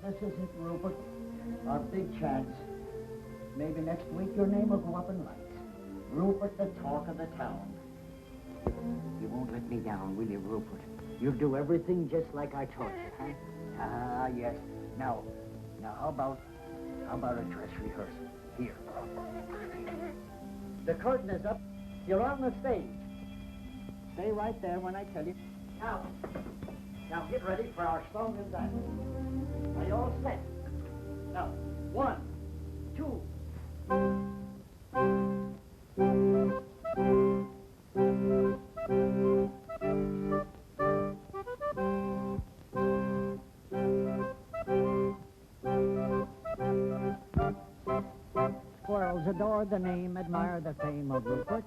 This isn't Rupert. Our big chance. Maybe next week your name will go up in lights. Rupert, the talk of the town. You won't let me down, will you, Rupert? You'll do everything just like I taught you, huh? Ah, yes. Now, how about a dress rehearsal? Here. The curtain is up. You're on the stage. Stay right there when I tell you. Now get ready for our song and dance. Are you all set? Now, 1, 2. Squirrels adore the name, admire the fame of Rupert.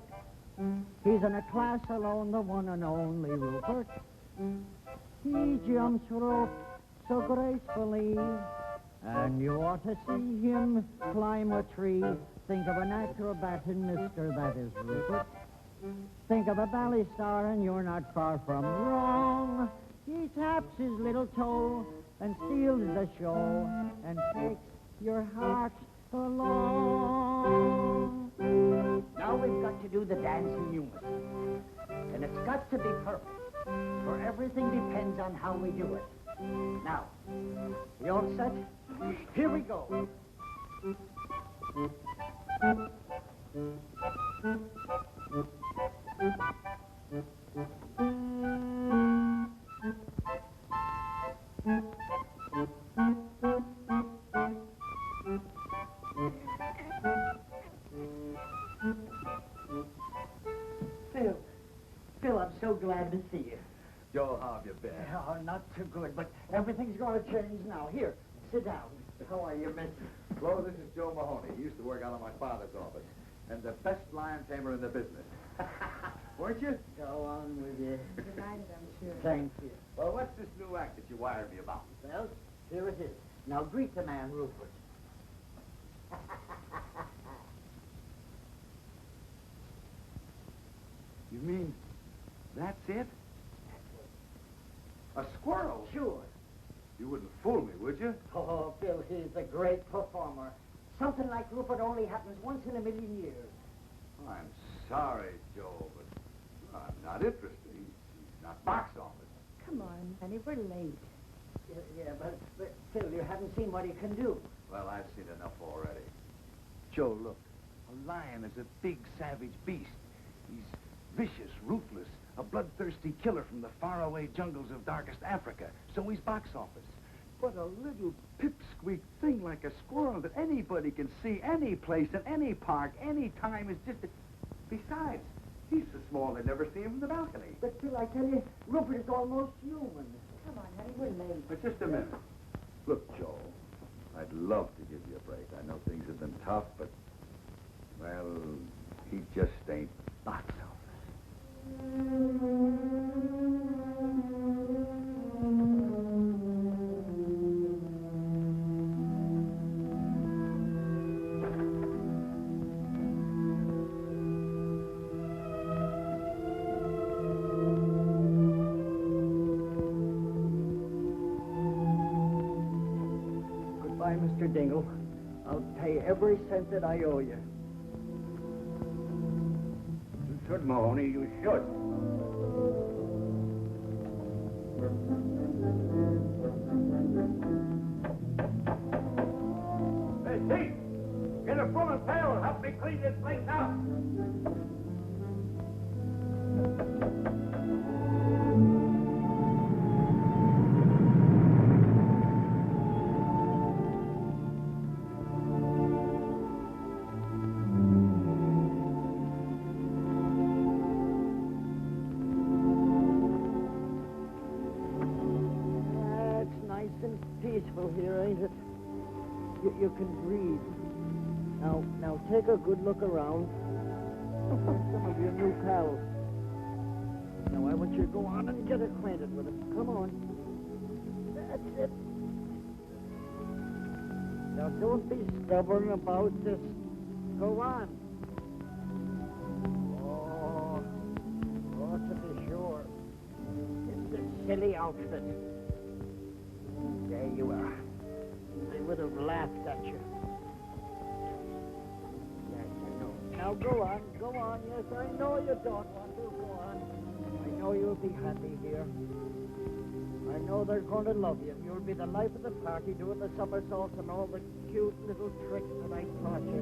He's in a class alone, the one and only Rupert. He jumps rope so gracefully, and you ought to see him climb a tree. Think of an acrobat in Mister, that is Rupert. Think of a ballet star, and you're not far from wrong. He taps his little toe and steals the show and takes your heart along. Now we've got to do the dance in unison, and it's got to be perfect, for everything depends on how we do it. Now, you all set? Here we go. Phil, I'm so glad to see you. Joe, how have you been? Oh, not too good, but everything's going to change now. Here, sit down. How are you, mister? Flo, this is Joe Mahoney. He used to work out of my father's office, and the best lion tamer in the business. Weren't you? Go on with you. Delighted, I'm sure. Thank you. Well, what's this new act that you wired me about? Well, here it is. Now greet the man, Rupert. You mean that's it? A squirrel? Sure. You wouldn't fool me, would you? Oh, Bill, he's a great performer. Something like Rupert only happens once in a million years. I'm sorry, Joe, but I'm not interested. He's not box office. Come on, honey, we're late. Yeah, but Phil, you haven't seen what he can do. Well, I've seen enough already. Joe, look. A lion is a big, savage beast. He's vicious, ruthless, a bloodthirsty killer from the faraway jungles of darkest Africa. So he's box office. But a little pipsqueak thing like a squirrel that anybody can see any place, in any park, any time is just... Besides, he's so small they'd never see him from the balcony. But Phil, I tell you, Rupert is almost human. Come on, honey, we're late. But just a minute. Look, Joe, I'd love to give you a break. I know things have been tough, but, well, he just ain't box office. Goodbye, Mr. Dingle. I'll pay every cent that I owe you. You should, Mahoney, you should. Hey, Chief! Get a broom and pail and help me clean this place out! Peaceful here, ain't it? You can breathe. Now take a good look around. Some of your new pals. Now I want you to go on and get acquainted with them. Come on. That's it. Now, don't be stubborn about this. Go on. Oh, to be sure. It's a silly outfit. There you are. I would have laughed at you. Yes, I know. Now, go on. Yes, I know you don't want to. Go on. I know you'll be happy here. I know they're going to love you. You'll be the life of the party, doing the somersaults and all the cute little tricks that I taught you.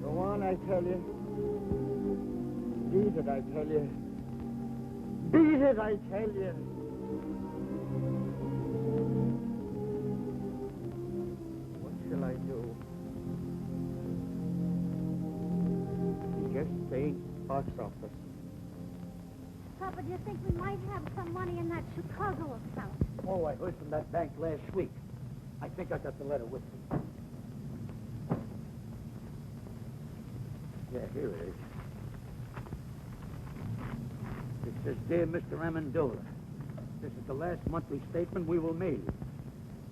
Go on, I tell you. Beat it, I tell you. Beat it, I tell you. What shall I do? He just stayed box office. Papa, do you think we might have some money in that Chicago account? Oh, I heard from that bank last week. I think I got the letter with me. Yeah, here it is. It says, Dear Mr. Amendola, this is the last monthly statement we will mail you.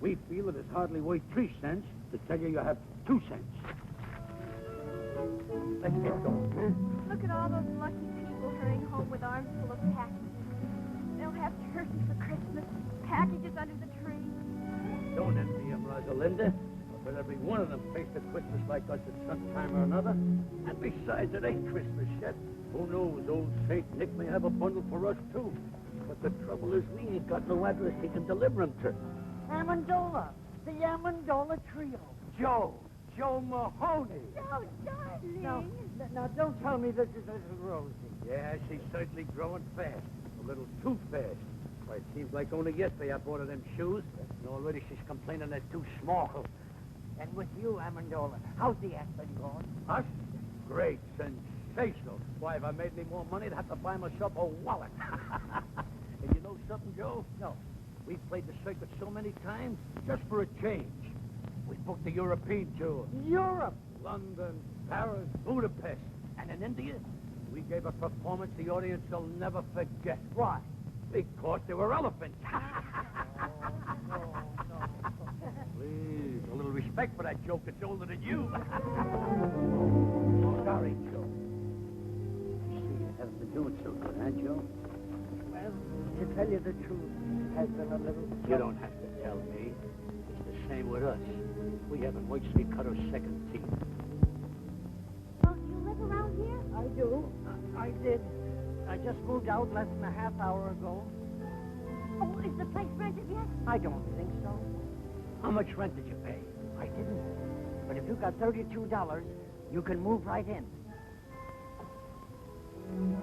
We feel it is hardly worth 3 cents to tell you you have 2 cents. Let's get going, huh? Look at all those lucky people hurrying home with arms full of packages. They'll have turkey for Christmas, packages under the tree. Don't envy them, Rosalinda. But every one of them faced a Christmas like us at some time or another. And besides, it ain't Christmas yet. Who knows, old Saint Nick may have a bundle for us, too. But the trouble is we ain't got no address he can deliver them to. Amendola, the Amendola trio. Joe Mahoney. Oh, darling. Now, don't tell me this is little Rosie. Yeah, she's certainly growing fast. A little too fast. Why, it seems like only yesterday I bought her them shoes, and already she's complaining they're too small. And with you, Amendola, how's the act been going? Us? Great, sensational. Why, if I made any more money, I'd have to buy myself a wallet. And you know something, Joe? No. We've played the circuit so many times, just for a change. We booked the European tour. Europe! London, Paris, Budapest. And in India, we gave a performance the audience will never forget. Why? Because they were elephants. No. Please, a little respect for that joke. It's older than you. Sorry, Joe. You see, you haven't been doing so good, huh, Joe? Well, to tell you the truth, it has been a little... You don't have to tell me. It's the same with us. We haven't virtually cut our second teeth. Don't you live around here? I do. I did. I just moved out less than a half hour ago. Oh, is the place rented yet? I don't think so. How much rent did you pay? I didn't. But if you got $32, you can move right in.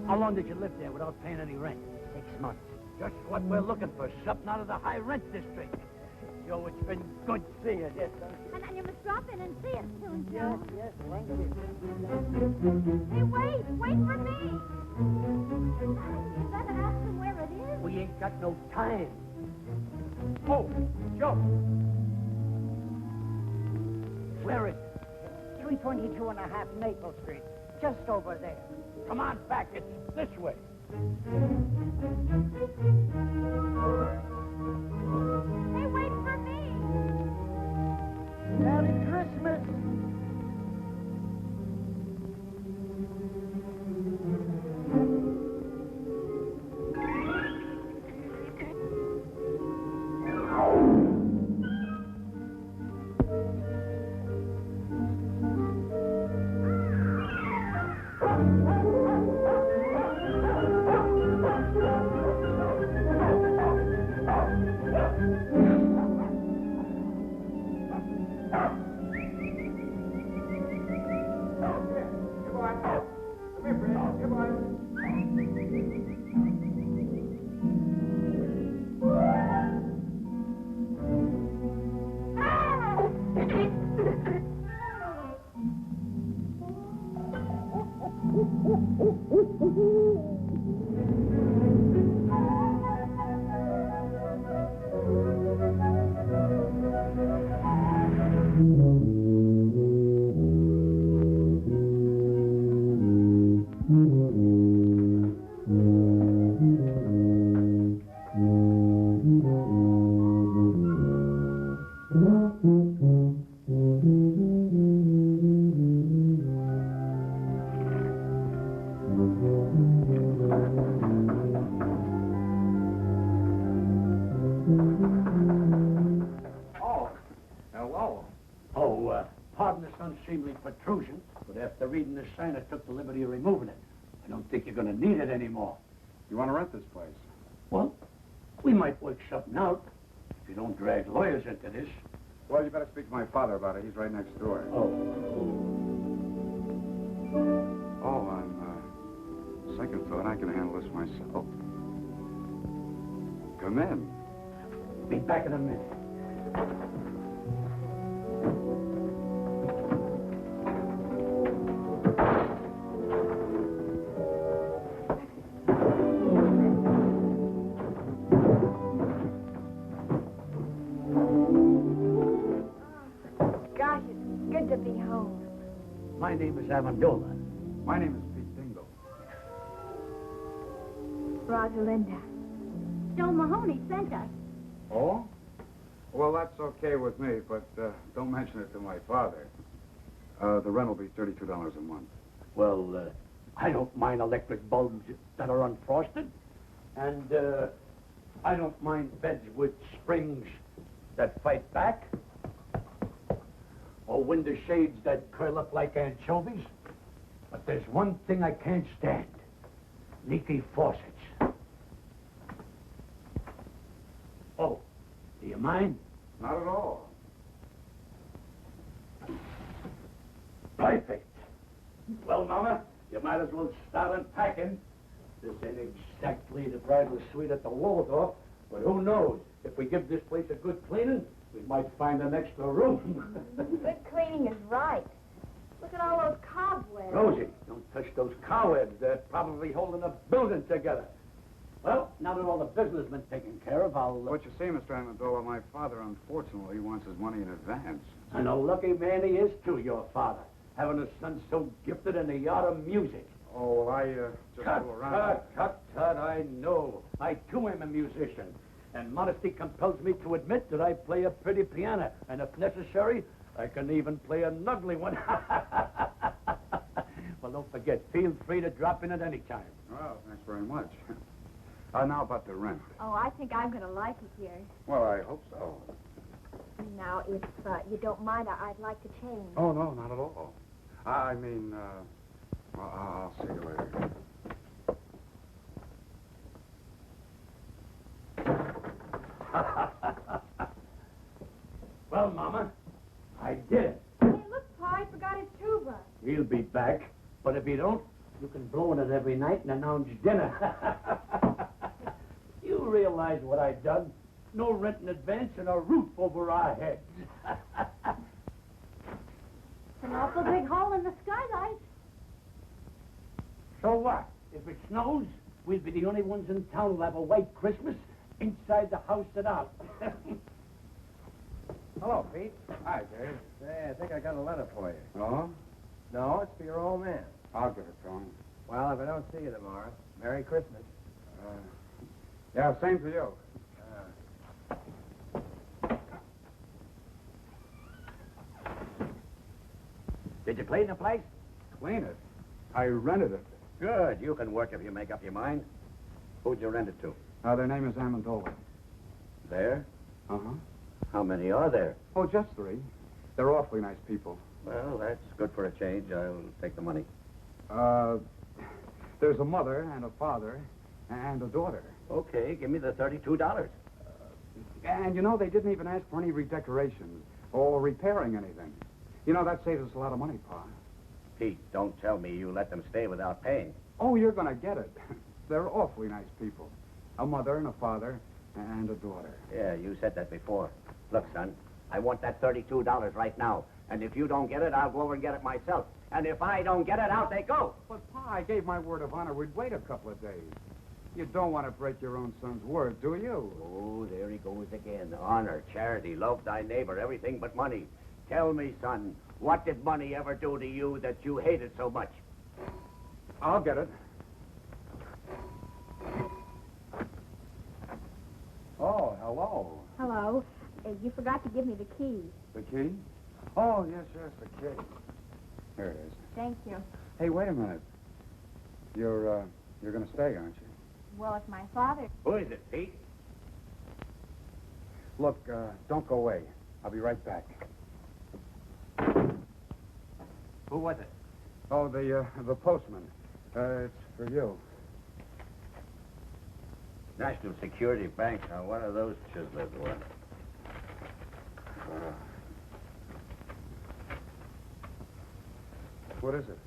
How long did you live there without paying any rent? 6 months. Just what we're looking for, something out of the high rent district. Joe, it's been good seeing you. Yes, sir. And you must drop in and see us soon, Joe. Yes, thank you. Hey, wait for me. You better ask him where it is. We ain't got no time. Oh, Joe. Where is it? 322 and a half Maple Street. Just over there. Come on back. It's this way. Hey, wait for me. Merry Christmas. unseemly protrusion, but after reading the sign, I took the liberty of removing it. I don't think you're going to need it anymore. You want to rent this place? Well, we might work something out if you don't drag lawyers into this. Well, you better speak to my father about it. He's right next door. Oh. Oh, on second thought, I can handle this myself. Come in. Be back in a minute. Gosh, it's good to be home. My name is Amendola. My name is Pete Dingle. Rosalinda. Joe Mahoney sent us. Oh? Well, that's okay with me, but don't mention it to my father. The rent will be $32 a month. Well, I don't mind electric bulbs that are unfrosted. And I don't mind beds with springs that fight back. Or window shades that curl up like anchovies. But there's one thing I can't stand. Leaky faucets. Oh, do you mind? Not at all. Perfect. Well, Mama, you might as well start unpacking. This ain't exactly the bridal suite at the Waldorf, but who knows? If we give this place a good cleaning, we might find an extra room. Good cleaning is right. Look at all those cobwebs. Rosie, don't touch those cobwebs. They're probably holding a building together. Well, now that all the business has been taken care of, I'll... What you see, Mr. Amendola, my father, unfortunately, wants his money in advance. And a lucky man he is, too, your father. Having a son so gifted in the art of music. Oh, well, I just fool around. Cut, I know. I, too, am a musician. And modesty compels me to admit that I play a pretty piano. And if necessary, I can even play an ugly one. Well, don't forget, feel free to drop in at any time. Well, thanks very much. Now about the rent. Oh, I think I'm going to like it here. Well, I hope so. Now, if you don't mind, I'd like to change. Oh, no, not at all. I mean, well, I'll see you later. Well, Mama, I did it. Hey, look, Pa, I forgot his tuba. He'll be back. But if you don't, you can blow in it every night and announce dinner. You realize what I've done? No rent in advance and a roof over our heads. It's an awful big hole in the skylight. So what? If it snows, we'll be the only ones in town who'll have a white Christmas inside the house and out. Hello, Pete. Hi, Dave. Say, I think I got a letter for you. Oh? No, it's for your old man. I'll give it to him. Well, if I don't see you tomorrow, Merry Christmas. Yeah, same for you. Did you clean the place? Clean it. I rented it. Good. You can work if you make up your mind. Who'd you rent it to? Their name is Amendola. There? Uh-huh. How many are there? Oh, just 3. They're awfully nice people. Well, that's good for a change. I'll take the money. There's a mother and a father and a daughter. Okay, give me the $32. And, you know, they didn't even ask for any redecorations or repairing anything. You know, that saves us a lot of money, Pa. Pete, don't tell me you let them stay without paying. Oh, you're going to get it. They're awfully nice people. A mother and a father and a daughter. Yeah, you said that before. Look, son, I want that $32 right now. And if you don't get it, I'll go over and get it myself. And if I don't get it, out they go. But, Pa, I gave my word of honor we'd wait a couple of days. You don't want to break your own son's word, do you? Oh, there he goes again. Honor, charity, love thy neighbor, everything but money. Tell me, son, what did money ever do to you that you hated so much? I'll get it. Oh, hello. Hello. You forgot to give me the key. The key? Oh, yes, the key. Here it is. Thank you. Hey, wait a minute. You're going to stay, aren't you? Well, if my father... Who is it, Pete? Look, don't go away. I'll be right back. Who was it? Oh, the postman. It's for you. National Security Bank. Now, what are those chiselers worth? What is it?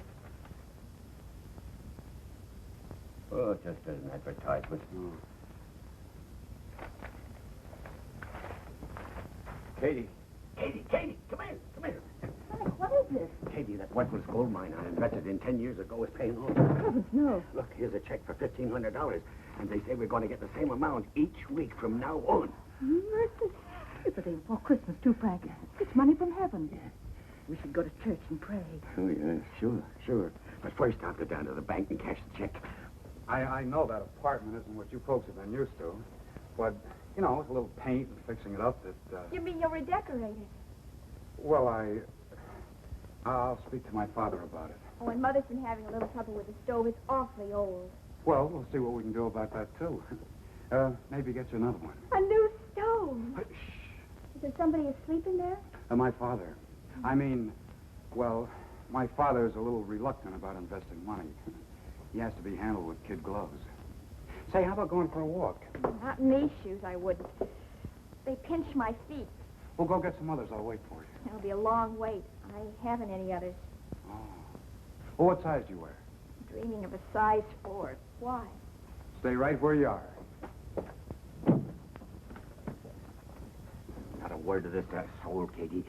Oh, just an advertisement. Oh. Katie, come here. Frank, what is this? Katie, that worthless gold mine I invested in 10 years ago is paying off. Heavens, no. Look, here's a check for $1,500, and they say we're going to get the same amount each week from now on. Mercy. It's the day before Christmas, too, Frank. It's money from heaven. We should go to church and pray. Oh, yeah, sure. But first, I'll go down to the bank and cash the check. I know that apartment isn't what you folks have been used to, but, you know, with a little paint and fixing it up, You mean you'll redecorate it? Well, I'll speak to my father about it. Oh, and Mother's been having a little trouble with the stove. It's awfully old. Well, we'll see what we can do about that, too. Maybe get you another one. A new stove. Shh. Is there somebody asleep in there? My father. I mean, well, my father's a little reluctant about investing money. He has to be handled with kid gloves. Say, how about going for a walk? Not in these shoes, I wouldn't. They pinch my feet. We'll go get some others. I'll wait for you. It'll be a long wait. I haven't any others. Oh. Well, what size do you wear? Dreaming of a size 4. Why? Stay right where you are. Not a word of this to a soul, Katie.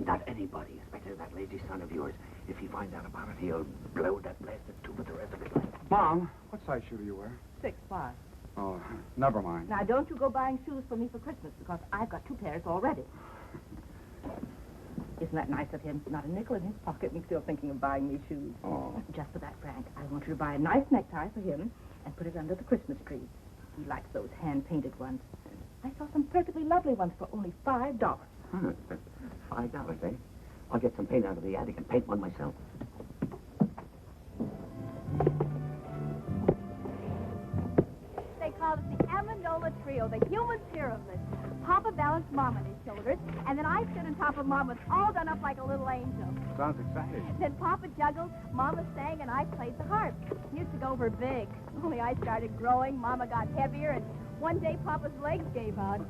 Not anybody, especially that lazy son of yours. If he finds out about it, he'll blow that blasted tube for the rest of his life. Mom, what size shoe do you wear? 6'5". Oh, never mind. Now, don't you go buying shoes for me for Christmas, because I've got 2 pairs already. Isn't that nice of him? Not a nickel in his pocket and still thinking of buying me shoes. Oh. Just for that, Frank, I want you to buy a nice necktie for him and put it under the Christmas tree. He likes those hand-painted ones. I saw some perfectly lovely ones for only $5. Huh, that's $5, eh? I'll get some paint out of the attic and paint one myself. They call it the Amendola Trio, the human pyramid. Papa balanced Mom on his shoulders, and then I stood on top of Mama, all done up like a little angel. Sounds exciting. Then Papa juggled, Mama sang, and I played the harp. He used to go for big. Only I started growing, Mama got heavier, and one day Papa's legs gave out.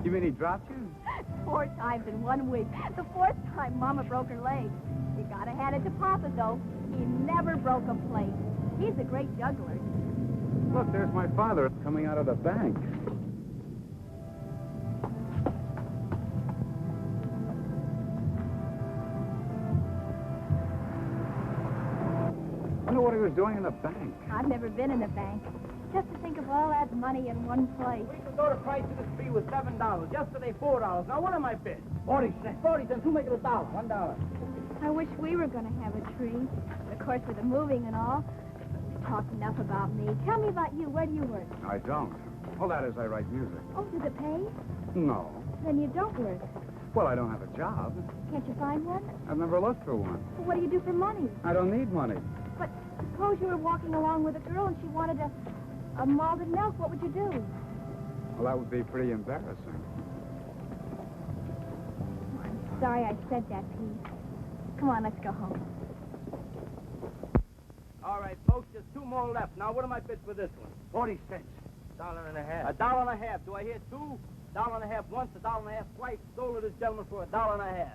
You mean he dropped you? 4 times in 1 week. The 4th time, Mama broke her leg. You gotta hand it to Papa, though. He never broke a plate. He's a great juggler. Look, there's my father coming out of the bank. I wonder what he was doing in the bank. I've never been in a bank. Just to think of all that money in one place. We could go to price of the tree with $7. Yesterday, $4. Now, what am I bid? 40 cents. 40 cents. Who make it $1? $1. I wish we were going to have a tree. Of course, with the moving and all. Talk enough about me. Tell me about you. Where do you work? I don't. Well, that is, I write music. Oh, does it pay? No. Then you don't work. Well, I don't have a job. Can't you find one? I've never looked for one. Well, what do you do for money? I don't need money. But suppose you were walking along with a girl and she wanted a malted milk. What would you do? Well, that would be pretty embarrassing. Oh, I'm sorry I said that, Pete. Come on, let's go home. All right, folks, there's 2 more left. Now, what am I bid for this one? 40 cents. $1.50. $1.50. Do I hear 2? $1.50 once, $1.50 twice. Sold to this gentleman for $1.50.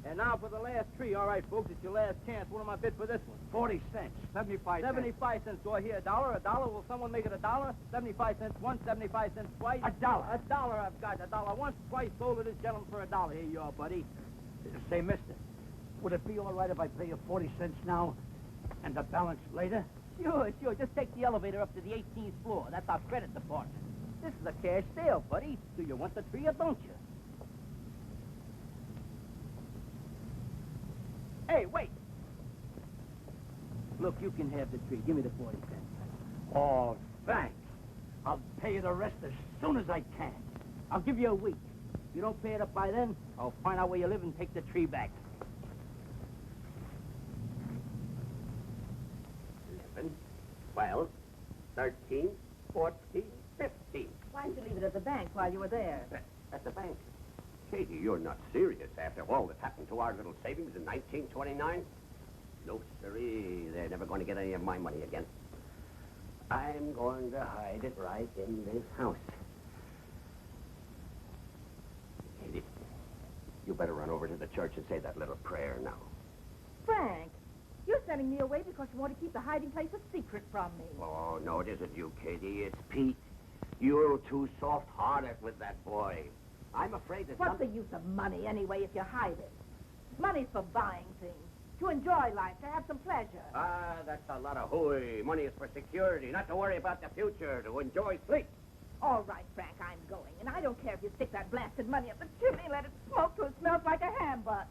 And now for the last tree. All right, folks, it's your last chance. What am I bid for this one? 40 cents. 75 cents. 75 cents. Do I hear $1? $1? Will someone make it $1? 75 cents once, 75 cents twice. $1. $1 I've got. $1 once, twice. Sold to this gentleman for $1. Here you are, buddy. Say, mister, would it be all right if I pay you 40 cents now and the balance later? Sure. Just take the elevator up to the 18th floor. That's our credit department. This is a cash sale, buddy. Do you want the tree or don't you? Hey, wait. Look, you can have the tree. Give me the 40 cents. Oh, thanks. I'll pay you the rest as soon as I can. I'll give you a week. If you don't pay it up by then, I'll find out where you live and take the tree back. 11, 12, 13, 14, 15. Why didn't you leave it at the bank while you were there? At the bank. Katie, you're not serious after all that's happened to our little savings in 1929? No, sirree. They're never going to get any of my money again. I'm going to hide it right in this house. Katie, you better run over to the church and say that little prayer now. Frank, you're sending me away because you want to keep the hiding place a secret from me. Oh, no, it isn't you, Katie. It's Pete. You're too soft-hearted with that boy. I'm afraid that What's the use of money, anyway, if you hide it? Money's for buying things, to enjoy life, to have some pleasure. Ah, that's a lot of hooey. Money is for security, not to worry about the future, to enjoy sleep. All right, Frank, I'm going. And I don't care if you stick that blasted money up the chimney and let it smoke till it smells like a ham butt.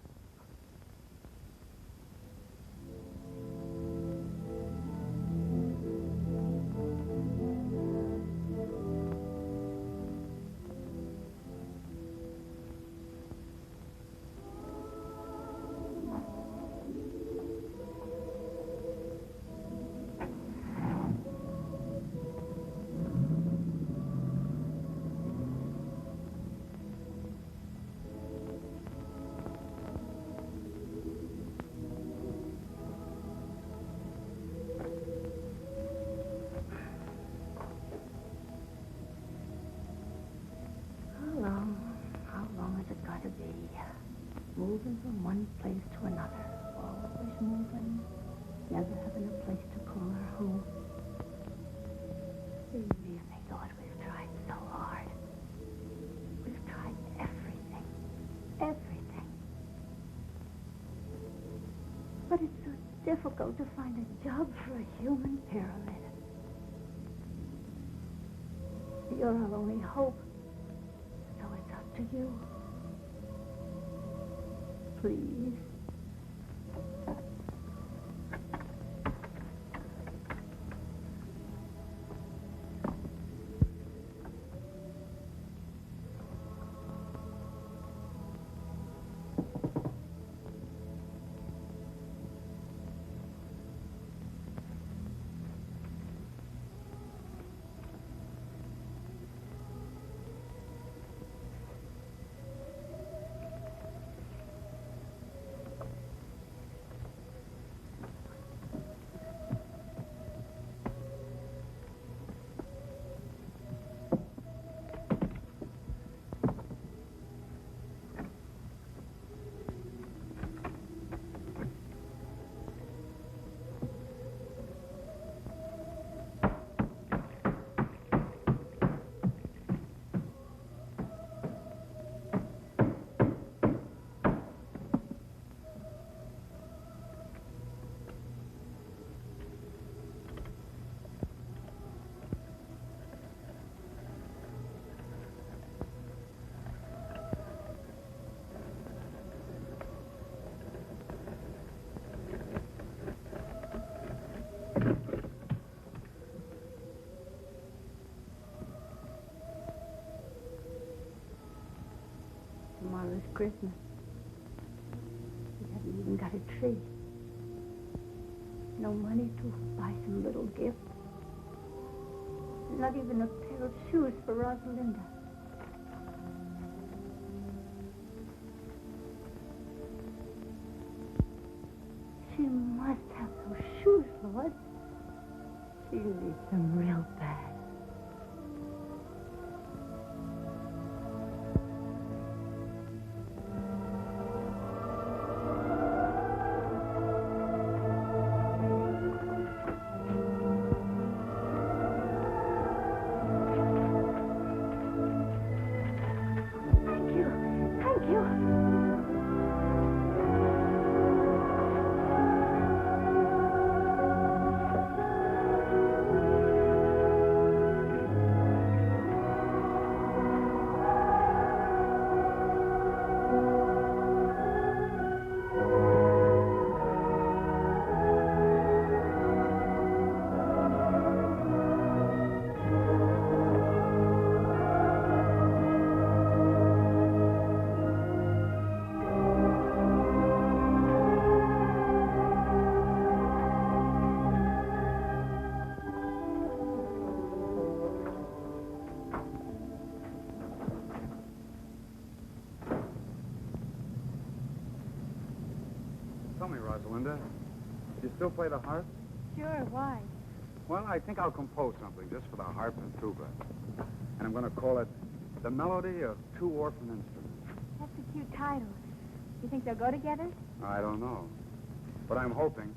How long is it going to be? Moving from one place to another. Always moving. Never having a place to call our home. We really thought we've tried so hard. We've tried everything. Everything. But it's so difficult to find a job for a human pyramid. You're our only hope. So it's up to you. Please. Tomorrow's Christmas. We haven't even got a tree. No money to buy some little gift. Not even a pair of shoes for Rosalinda. She must have those shoes, Lord. She needs them real bad. Tell me, Rosalinda, You still play the harp? Sure, why? Well, I think I'll compose something just for the harp and tuba. And I'm going to call it The Melody of Two Orphan Instruments. That's a cute title. You think they'll go together? I don't know. But I'm hoping.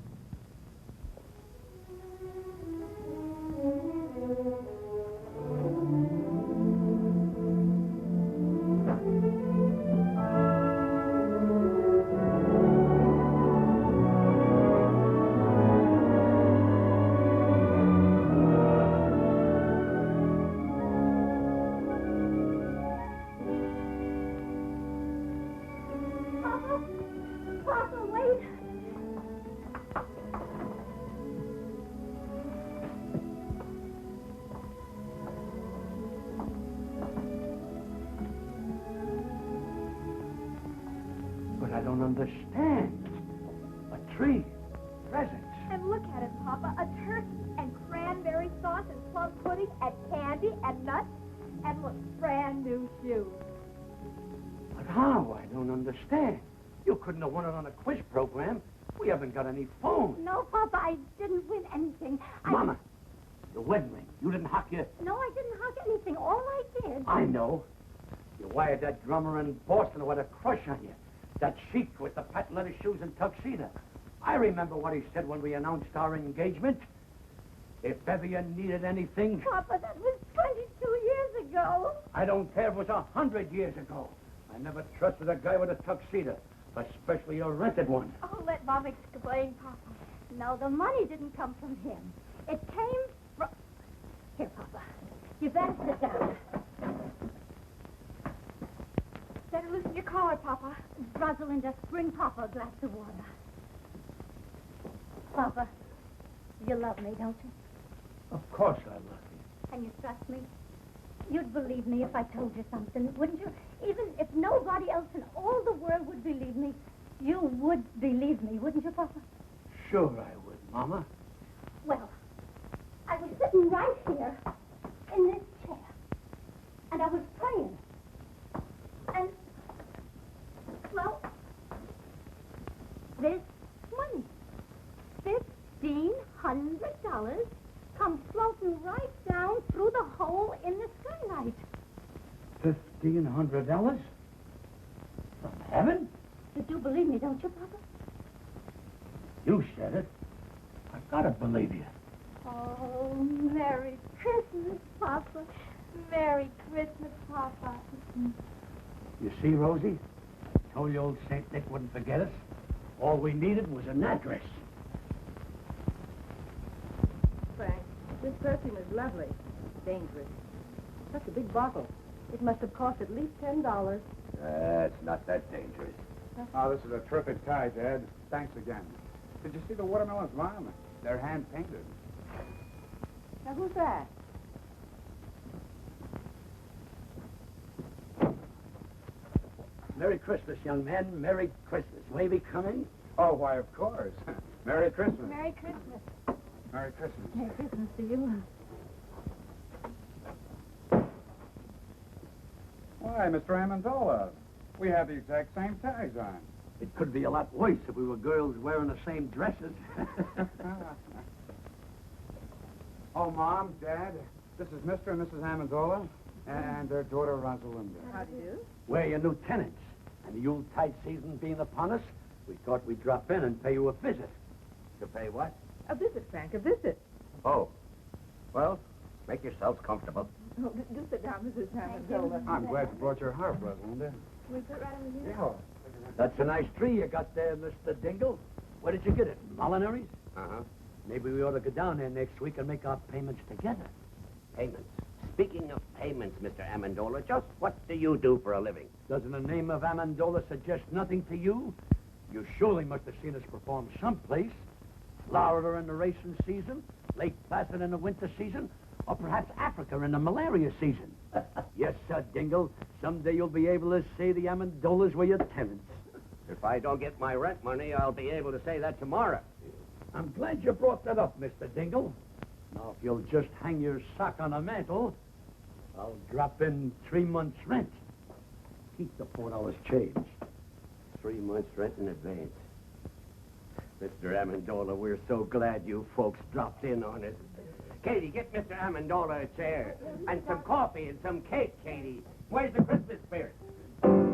Papa, wait. But I don't understand. A tree, presents. And look at it, Papa. A turkey and cranberry sauce and plum pudding and candy and nuts. And look, brand new shoes. But how? I don't understand. You couldn't have won it on a quiz program. We haven't got any phone. No, Papa, I didn't win anything. Mama, the wedding ring. You didn't hock your... No, I didn't hug anything. All I did... I know. You wired that drummer in Boston with a crush on you. That sheik with the patent leather shoes and tuxedo. I remember what he said when we announced our engagement. If ever you needed anything... Papa, that was 22 years ago. I don't care if it was 100 years ago. I never trusted a guy with a tuxedo, especially a rented one. Oh, let Mom explain, Papa. No, the money didn't come from him. It came from... Here, Papa. You better sit down. Better loosen your collar, Papa. Rosalinda, bring Papa a glass of water. Papa, you love me, don't you? Of course I love you. And you trust me? You'd believe me if I told you something, wouldn't you? Even if nobody else in all the world would believe me, you would believe me, wouldn't you, Papa? Sure I would, Mama. Well, I was sitting right here in this chair, and I was praying. And, well, this money, $1,500, comes floating right down through the hole in the skylight. $1,500? From heaven? You do believe me, don't you, Papa? You said it. I've got to believe you. Oh, Merry Christmas, Papa. Merry Christmas, Papa. You see, Rosie? I told you old St. Nick wouldn't forget us. All we needed was an address. Frank, this perfume is lovely. Dangerous. Such a big bottle. It must have cost at least $10. It's not that dangerous. Oh, this is a terrific tie, Dad. Thanks again. Did you see the watermelons, Mom? They're hand-painted. Now, who's that? Merry Christmas, young man. Merry Christmas. Wavy coming? Oh, why, of course. Merry Christmas. Merry Christmas. Merry Christmas. Merry Christmas to you. Why, Mr. Amendola, we have the exact same tags on. It could be a lot worse if we were girls wearing the same dresses. Oh, Mom, Dad, this is Mr. and Mrs. Amendola and their daughter, Rosalinda. How do you do? We're your new tenants. And the Yuletide season being upon us, we thought we'd drop in and pay you a visit. To pay what? A visit, Frank, a visit. Oh. Well, make yourselves comfortable. Oh, do sit down, Mrs. Amendola. I'm glad you brought your harp, Rosalinda. Can we put it right over here? Yeah. That's a nice tree you got there, Mr. Dingle. Where did you get it? Molinary's? Uh-huh. Maybe we ought to go down there next week and make our payments together. Payments. Speaking of payments, Mr. Amendola, just what do you do for a living? Doesn't the name of Amendola suggest nothing to you? You surely must have seen us perform someplace. Florida in the racing season, Lake Placid in the winter season, or perhaps Africa in the malaria season. Yes, sir, Dingle. Someday you'll be able to say the Amendolas were your tenants. If I don't get my rent money, I'll be able to say that tomorrow. I'm glad you brought that up, Mr. Dingle. Now, if you'll just hang your sock on the mantle, I'll drop in 3 months' rent. Keep the $4 change. 3 months' rent in advance. Mr. Amendola, we're so glad you folks dropped in on us. Katie, get Mr. Amendola a chair. And some coffee and some cake, Katie. Where's the Christmas spirit?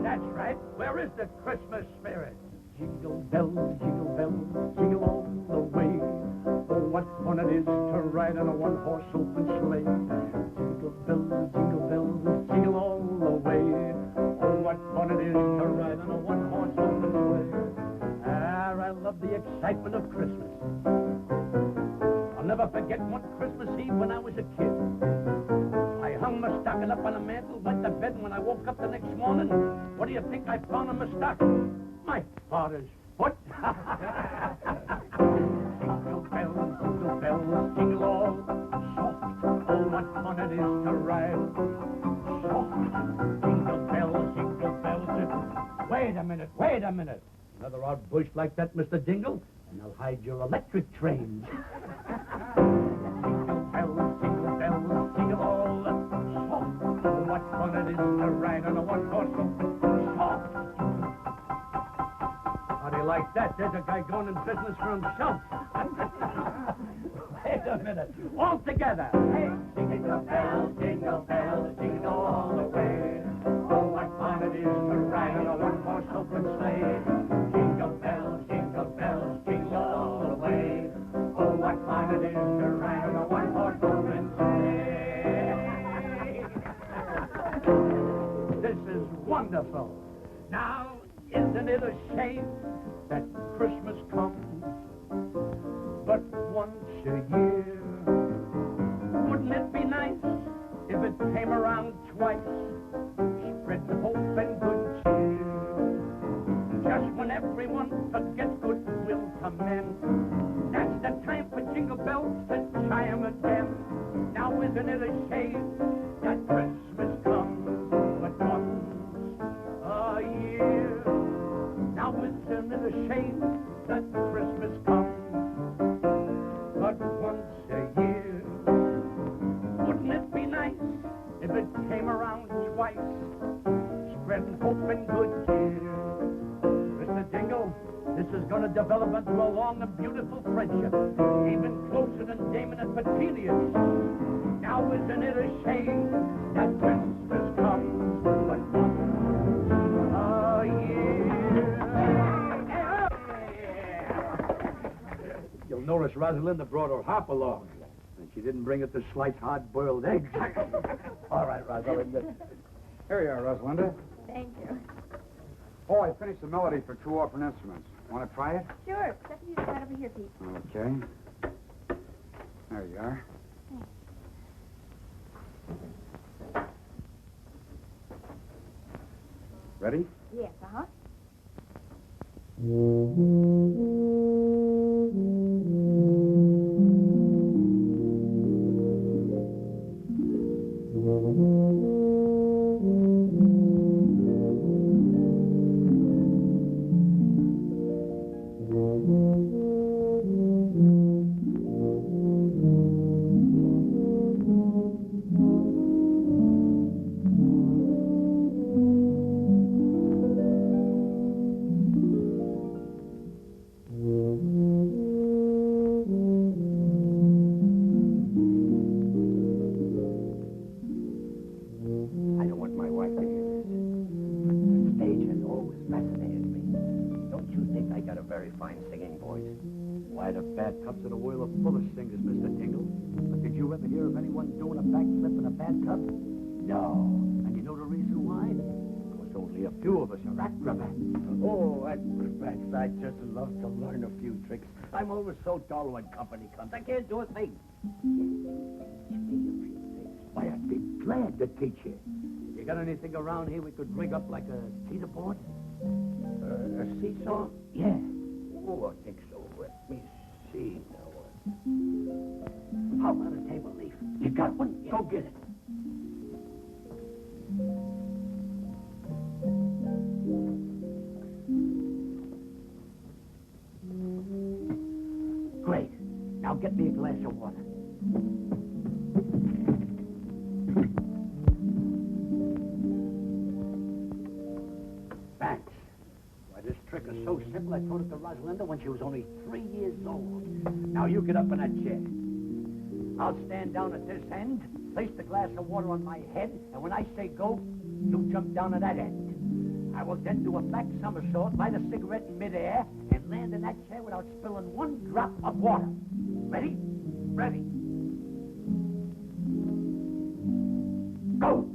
That's right. Where is the Christmas spirit? Jingle bells, jingle all the way. Oh, what fun it is to ride on a one-horse open sleigh. Jingle bells, jingle all the way. Oh, what fun it is to ride on a one-horse open sleigh. Ah, I love the excitement of Christmas. I'll never forget one Christmas Eve when I was a kid. I hung my stocking up on a mantle, went to bed, and when I woke up the next morning, what do you think I found in my stocking? My father's foot. Jingle bells, jingle all soft. Oh, what fun it is to ride soft. Jingle bells. Wait a minute. Another odd bush like that, Mr. Dingle, and I'll hide your electric trains. Jingle bells, jingle all soft. Oh, what fun it is to ride on a one-horse open soft. How do you like that? There's a guy going in business for himself. Wait a minute. All together. Hey, jingle bells, jingle all the way. Oh, what fun it is to ride on a one-horse open sleigh. Jingle bells, jingle all the way. Oh, what fun it is to ride on a one-horse open sleigh. This is wonderful. Now, isn't it a shame that Christmas comes but once a year? Wouldn't it be nice if it came around twice, spreading hope and good cheer? Just when everyone forgets goodwill to men, that's the time for jingle bells to chime again. Now isn't it a shame that Christmas comes but once a year? Now isn't it a shame that Christmas comes but once a year? Wouldn't it be nice if it came around twice, spreading hope and good cheer? Mr. Dingle, this is going to develop into a long and beautiful friendship, even closer than Damon and Petilius. Now isn't it a shame that Christmas comes but once a year? You'll notice Rosalinda brought her hop along, and she didn't bring it to slice hard-boiled eggs. All right, Rosalinda. Here you are, Rosalinda. Thank you. Oh, I finished the melody for two orphan instruments. Want to try it? Sure, except you just right over here, Pete. Okay. There you are. Ready? Yes, uh-huh. I don't want my wife to hear this. The stage has always fascinated me. Don't you think I got a very fine singing voice? Why, the bathtubs in the world are full of singers, Mr. Dingle. But did you ever hear of anyone doing a backflip in a bathtub? No. And you know the reason why? Because only a few of us are acrobats. Oh, acrobats. I'd just love to learn a few tricks. I'm always so dull when company comes. I can't do a thing. Why, I'd be glad to teach you. You got anything around here we could rig up like a teeter board? A seesaw? Yeah. Oh, I think so. Let me see now. How about a table leaf? You got one? Yeah. Go get it. Great. Now get me a glass of water. Thanks. Why, this trick is so simple. I taught it to Rosalinda when she was only 3 years old. Now you get up in that chair. I'll stand down at this end, place the glass of water on my head, and when I say go, you jump down at that end. I will then do a back somersault, light a cigarette in midair, and land in that chair without spilling one drop of water. Ready? Ready. Go!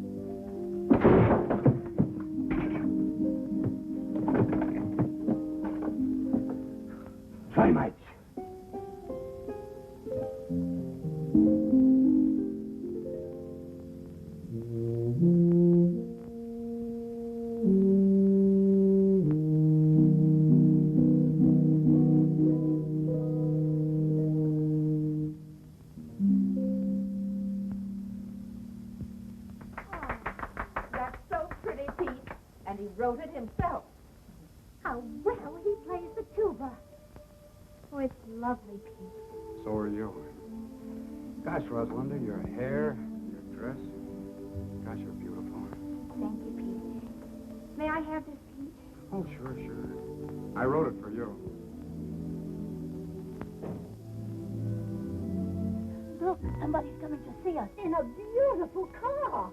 Try, mates. That's so pretty, Pete. And he wrote it himself. How well he plays the tuba. Oh, it's lovely, Pete. So are you. Gosh, Rosalinda, your hair, your dress. Gosh, you're beautiful. Thank you, Pete. May I have this, Pete? Oh, sure, sure. I wrote it for you. Look, somebody's coming to see us in a beautiful car.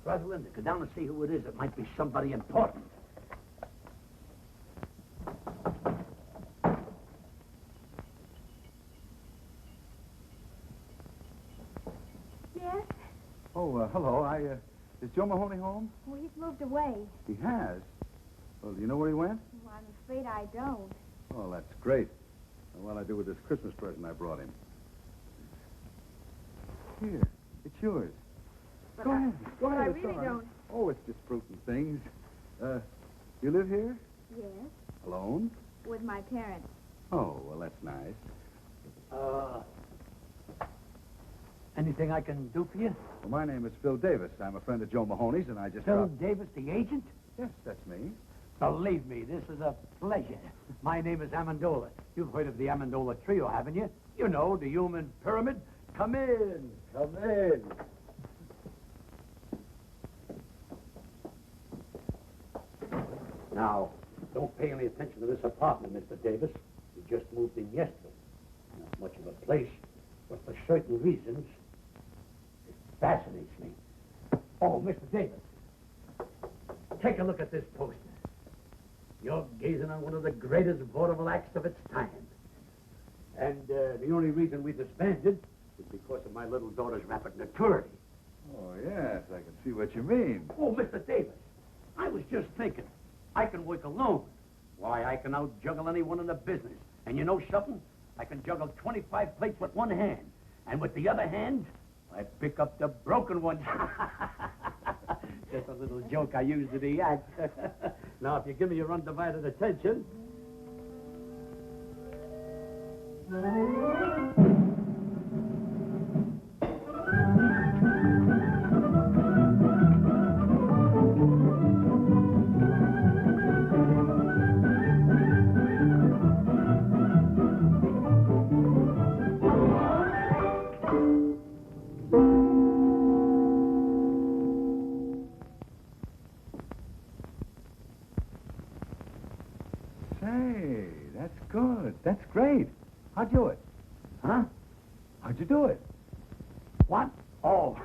Rosalinda, go down and see who it is. It might be somebody important. Yes? Oh, hello. Is Joe Mahoney home? Well, he's moved away. He has? Well, do you know where he went? Well, I'm afraid I don't. Oh, that's great. And what'll I do with this Christmas present I brought him? Here, it's yours. Go ahead. Go ahead. I it's really all right. don't. Oh, it's just fruit and things. You live here? Yes? Alone? With my parents. Oh, well, that's nice. Anything I can do for you? Well, my name is Phil Davis. I'm a friend of Joe Mahoney's, and I just... Phil Davis, the agent? Yes, that's me. Believe me, this is a pleasure. My name is Amendola. You've heard of the Amendola trio, haven't you? You know, the human pyramid. Come in. Come in. Now, don't pay any attention to this apartment, Mr. Davis. We just moved in yesterday. Not much of a place, but for certain reasons, it fascinates me. Oh, Mr. Davis, take a look at this poster. You're gazing on one of the greatest vaudeville acts of its time. And the only reason we disbanded is because of my little daughter's rapid maturity. Oh, yes, I can see what you mean. Oh, Mr. Davis, I was just thinking, I can work alone. Why, I can out-juggle anyone in the business. And you know something? I can juggle 25 plates with one hand. And with the other hand, I pick up the broken ones. Just a little joke I used in the act. Now, if you give me your undivided attention... Say, that's good. That's great. How'd you do it? Huh? How'd you do it? What? Oh,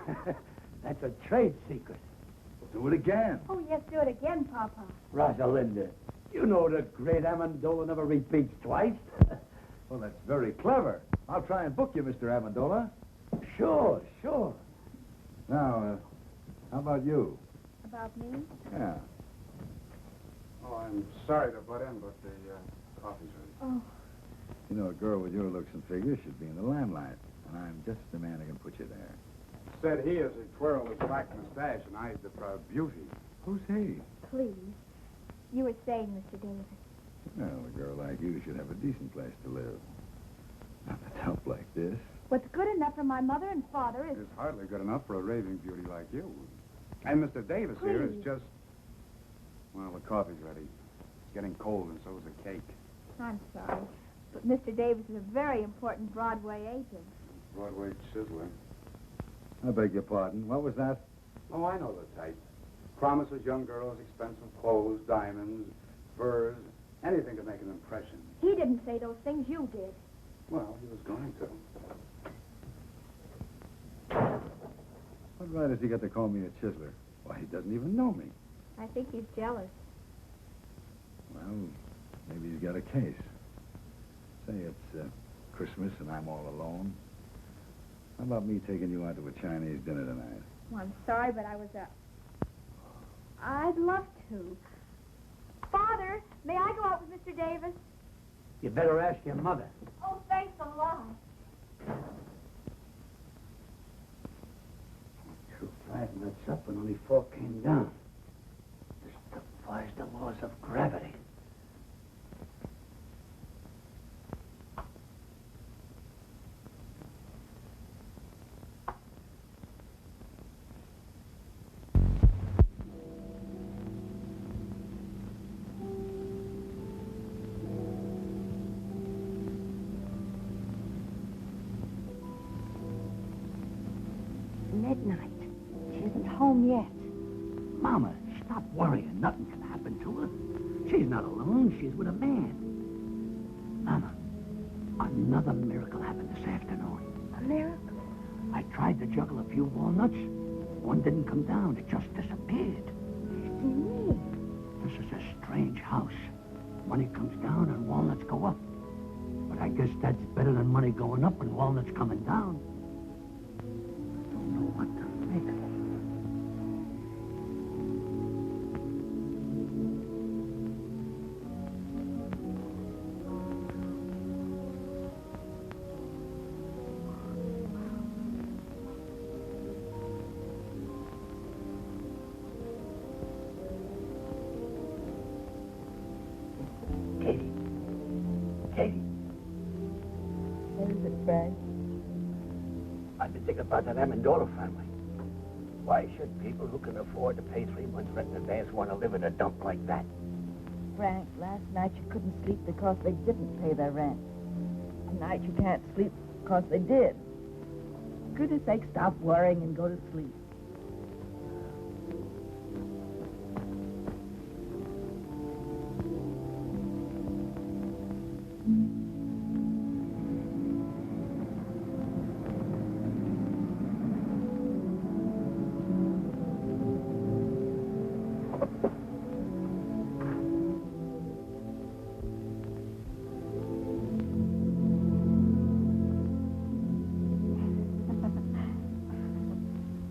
that's a trade secret. Do it again. Oh, yes, do it again, Papa. Rosalinda, you know the great Amendola never repeats twice. Well, that's very clever. I'll try and book you, Mr. Amendola. Sure, sure. Now, how about you? About me? Yeah. Oh, I'm sorry to butt in, but the coffee's ready. Oh, You know, a girl with your looks and figure should be in the limelight. And I'm just the man who can put you there. Said he as he twirled his black mustache and eyed the proud beauty. Who's he? please. You were saying, Mr. Davis. Well, a girl like you should have a decent place to live. Not a dump like this. What's good enough for my mother and father is... It's hardly good enough for a raving beauty like you. And Mr. Davis here is Please. just... Well, the coffee's ready. It's getting cold, and so's the cake. I'm sorry, but Mr. Davis is a very important Broadway agent. Broadway chiseler. I beg your pardon. What was that? Oh, I know the type. Promises young girls expensive clothes, diamonds, furs, anything to make an impression. He didn't say those things, you did. Well, he was going to. What right has he got to call me a chiseler? Why, he doesn't even know me. I think he's jealous. Well, maybe he's got a case. Say it's Christmas and I'm all alone. How about me taking you out to a Chinese dinner tonight? Well, I'm sorry, but I'd love to. Father, may I go out with Mr. Davis? You better ask your mother. Oh, thanks a lot. Two fragments up and only 4 came down. This defies the laws of gravity. Midnight. She isn't home yet. Mama, stop worrying. Nothing can happen to her. She's not alone. She's with a man. Mama, another miracle happened this afternoon. A miracle? I tried to juggle a few walnuts. One didn't come down. It just disappeared. Me. This is a strange house. Money comes down and walnuts go up. But I guess that's better than money going up and walnuts coming down. I don't know what to make of it. Katie. Katie. What is it, Frank? I've been thinking about that Amendola family. Why should people who can afford to pay 3 months rent in advance want to live in a dump like that? Frank, last night you couldn't sleep because they didn't pay their rent. Tonight you can't sleep because they did. For goodness sake, stop worrying and go to sleep.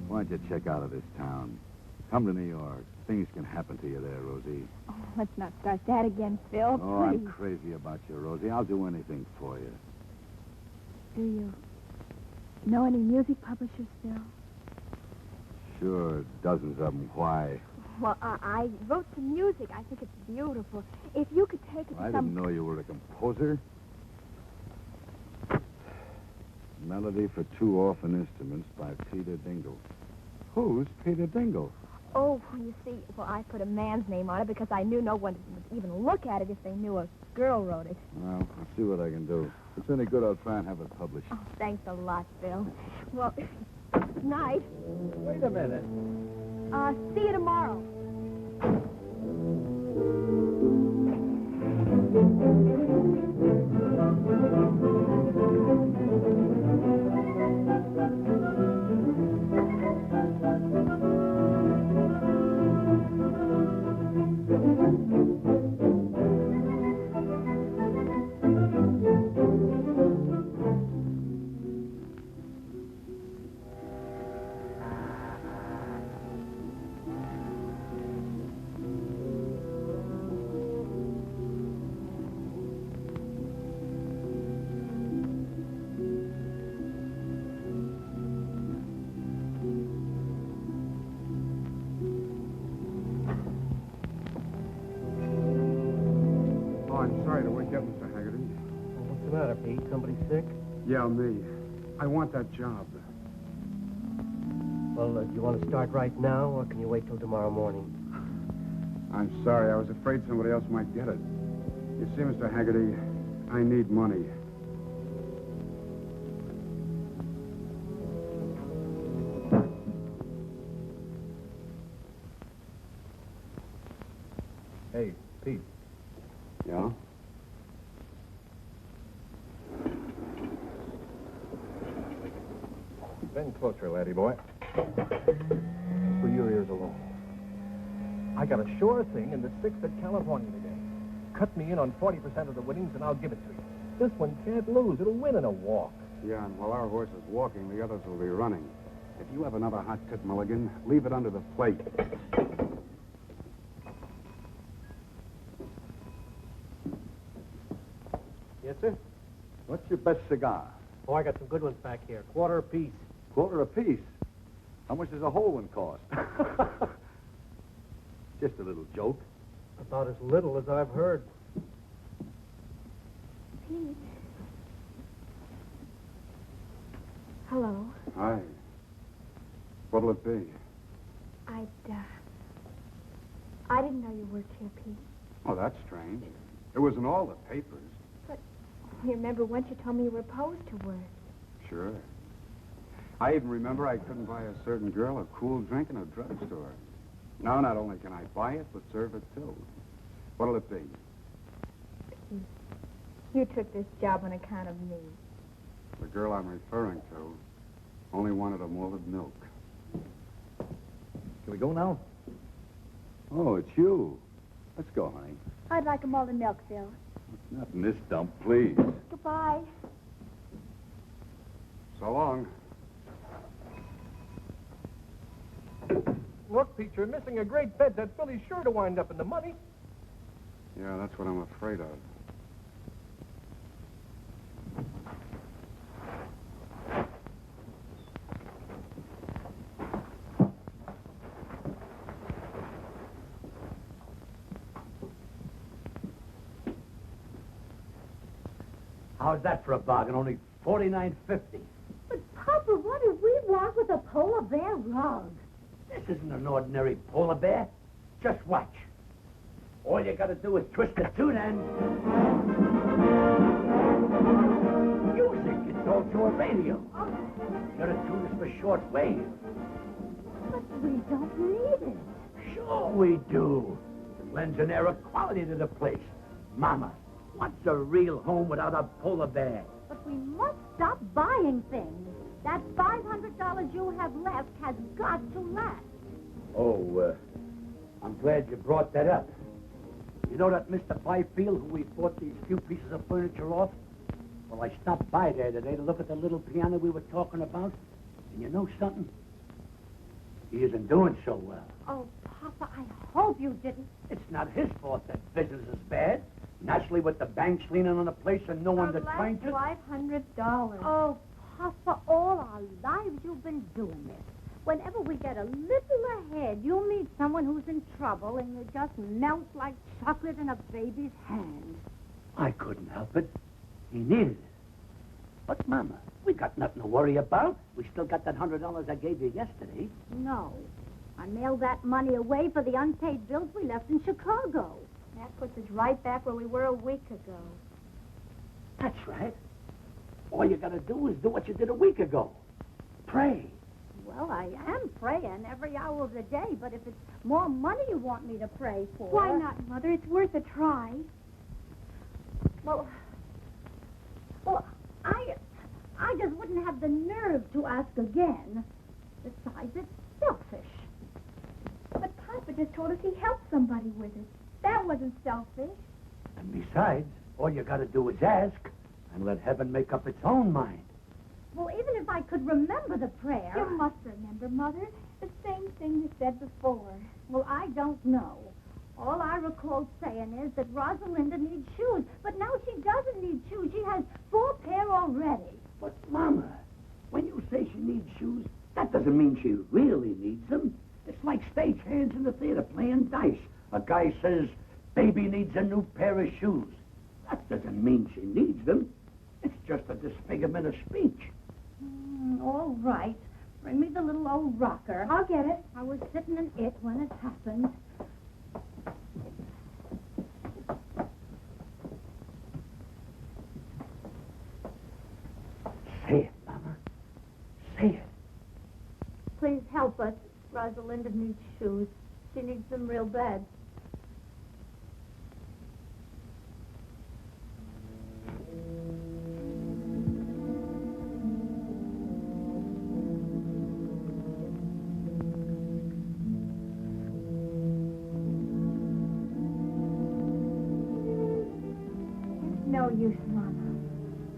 Why don't you check out of this town? Come to New York. Things can happen to you there, Rosie. Oh, let's not start that again, Phil. Oh, please. I'm crazy about you, Rosie. I'll do anything for you. Do you know any music publishers, Phil? Sure, dozens of them. Why? Well, I wrote some music. I think it's beautiful. If you could take it I to some... didn't know you were a composer. Melody for 2 orphan instruments by Peter Dingle. Who's Peter Dingle? Oh, you see, well, I put a man's name on it because I knew no one would even look at it if they knew a girl wrote it. Well, I'll see what I can do. If it's any good, I'll try and have it published. Oh, thanks a lot, Phil. Well, night. Wait a minute. See you tomorrow. I'm sorry to wake you up, Mr. Haggerty. What's the matter, Pete? Somebody sick? Yeah, me. I want that job. Well, do you want to start right now, or can you wait till tomorrow morning? I'm sorry. I was afraid somebody else might get it. You see, Mr. Haggerty, I need money. Pete. Yeah? Bend closer, laddie boy. And for your ears alone. I got a sure thing in the 6th at California today. Cut me in on 40% of the winnings and I'll give it to you. This one can't lose. It'll win in a walk. Yeah, and while our horse is walking, the others will be running. If you have another hot tip, Mulligan, leave it under the plate. Yes, sir? What's your best cigar? Oh, I got some good ones back here. Quarter apiece. Quarter apiece. How much does a whole one cost? Just a little joke. About as little as I've heard. Pete. Hello. Hi. What'll it be? I didn't know you worked here, Pete. Oh, that's strange. It was in all the papers. But you remember once you told me you were opposed to work. Sure. I even remember I couldn't buy a certain girl a cool drink in a drugstore. Now, not only can I buy it, but serve it, too. What'll it be? You took this job on account of me. The girl I'm referring to only wanted a malted milk. Can we go now? Oh, it's you. Let's go, honey. I'd like a malted milk, Phil. Not in this dump, please. Goodbye. So long. Look, Pete, you're missing a great bet. That filly's sure to wind up in the money. Yeah, that's what I'm afraid of. How's that for a bargain? Only $49.50. But, Papa, what if we walk with a polar bear rug? This isn't an ordinary polar bear. Just watch. All you gotta do is twist the tune and... Music! It's also a radio. You're a tune is for short wave. But we don't need it. Sure we do. It lends an air of quality to the place. Mama, what's a real home without a polar bear? But we must stop buying things. That $500 you have left has got to last. Oh, I'm glad you brought that up. You know that Mr. Byfield who we bought these few pieces of furniture off? Well, I stopped by there today to look at the little piano we were talking about. And you know something? He isn't doing so well. Oh, Papa, I hope you didn't. It's not his fault that business is bad. Naturally, with the banks leaning on the place and no one to trying to... $500. Oh, Papa, all our lives you've been doing this. Whenever we get a little ahead, you meet someone who's in trouble and you just melt like chocolate in a baby's hand. I couldn't help it. He needed it. But, Mama, we got nothing to worry about. We still got that $100 I gave you yesterday. No. I mailed that money away for the unpaid bills we left in Chicago. That puts us right back where we were a week ago. That's right. All you gotta do is do what you did a week ago. Pray. Well, I am praying every hour of the day, but if it's more money you want me to pray for... Why not, Mother? It's worth a try. Well, I just wouldn't have the nerve to ask again. Besides, it's selfish. But Papa just told us he helped somebody with it. That wasn't selfish. And besides, all you gotta do is ask and let heaven make up its own mind. Well, even if I could remember the prayer... You must remember, Mother. The same thing you said before. Well, I don't know. All I recall saying is that Rosalinda needs shoes. But now she doesn't need shoes. She has 4 pair already. But, Mama, when you say she needs shoes, that doesn't mean she really needs them. It's like stagehands in the theater playing dice. A guy says, baby needs a new pair of shoes. That doesn't mean she needs them. It's just a disfigurement of speech. All right. Bring me the little old rocker. I'll get it. I was sitting in it when it happened. Say it, Mama. Say it. Please help us. Rosalinda needs shoes. She needs them real bad. No use, Mama.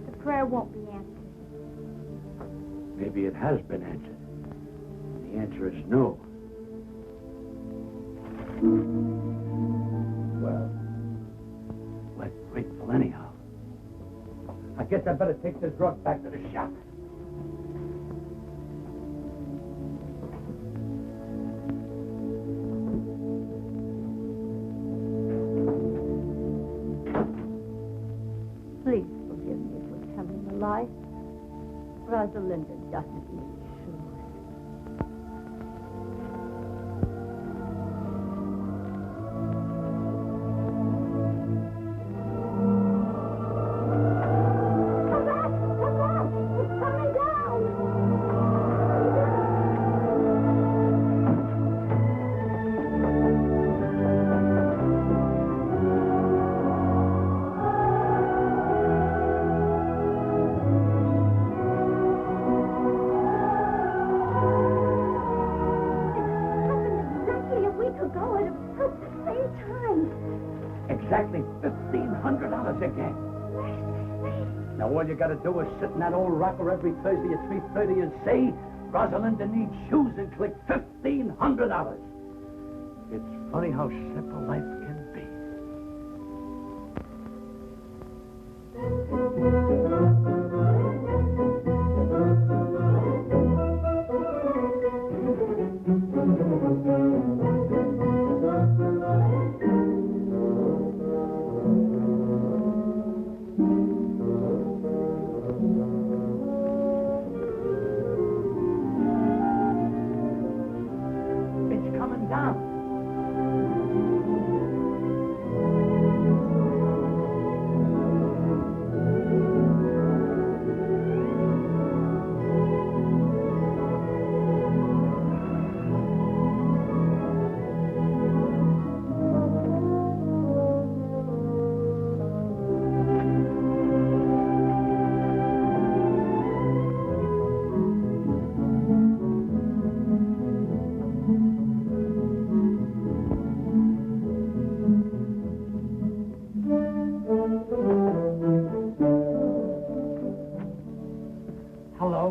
The prayer won't be answered. Maybe it has been answered. The answer is no. Well, we're grateful anyhow. I guess I better take this drug back to the shop. Please forgive me for telling a lie. Rosalinda doesn't need shoes. Come back! Come back! It's coming down! Exactly $1,500 again. Now all you gotta do is sit in that old rocker every Thursday at 3:30 and say, Rosalinda needs shoes, and click $1,500. It's funny how simple life can be.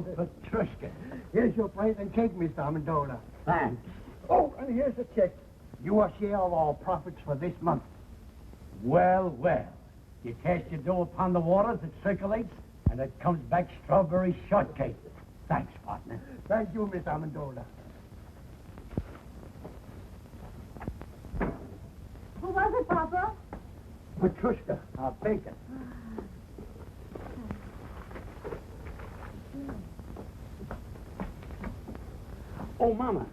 Petrushka. Here's your plate and cake, Mr. Amendola. Thanks. Oh, and here's the check. Your share of our profits for this month. Well, well. You cast your dough upon the waters, it circulates, and it comes back strawberry shortcake. Thanks, partner. Thank you, Mr. Amendola. Who was it, Papa? Petrushka, our baker. Oh, Mama.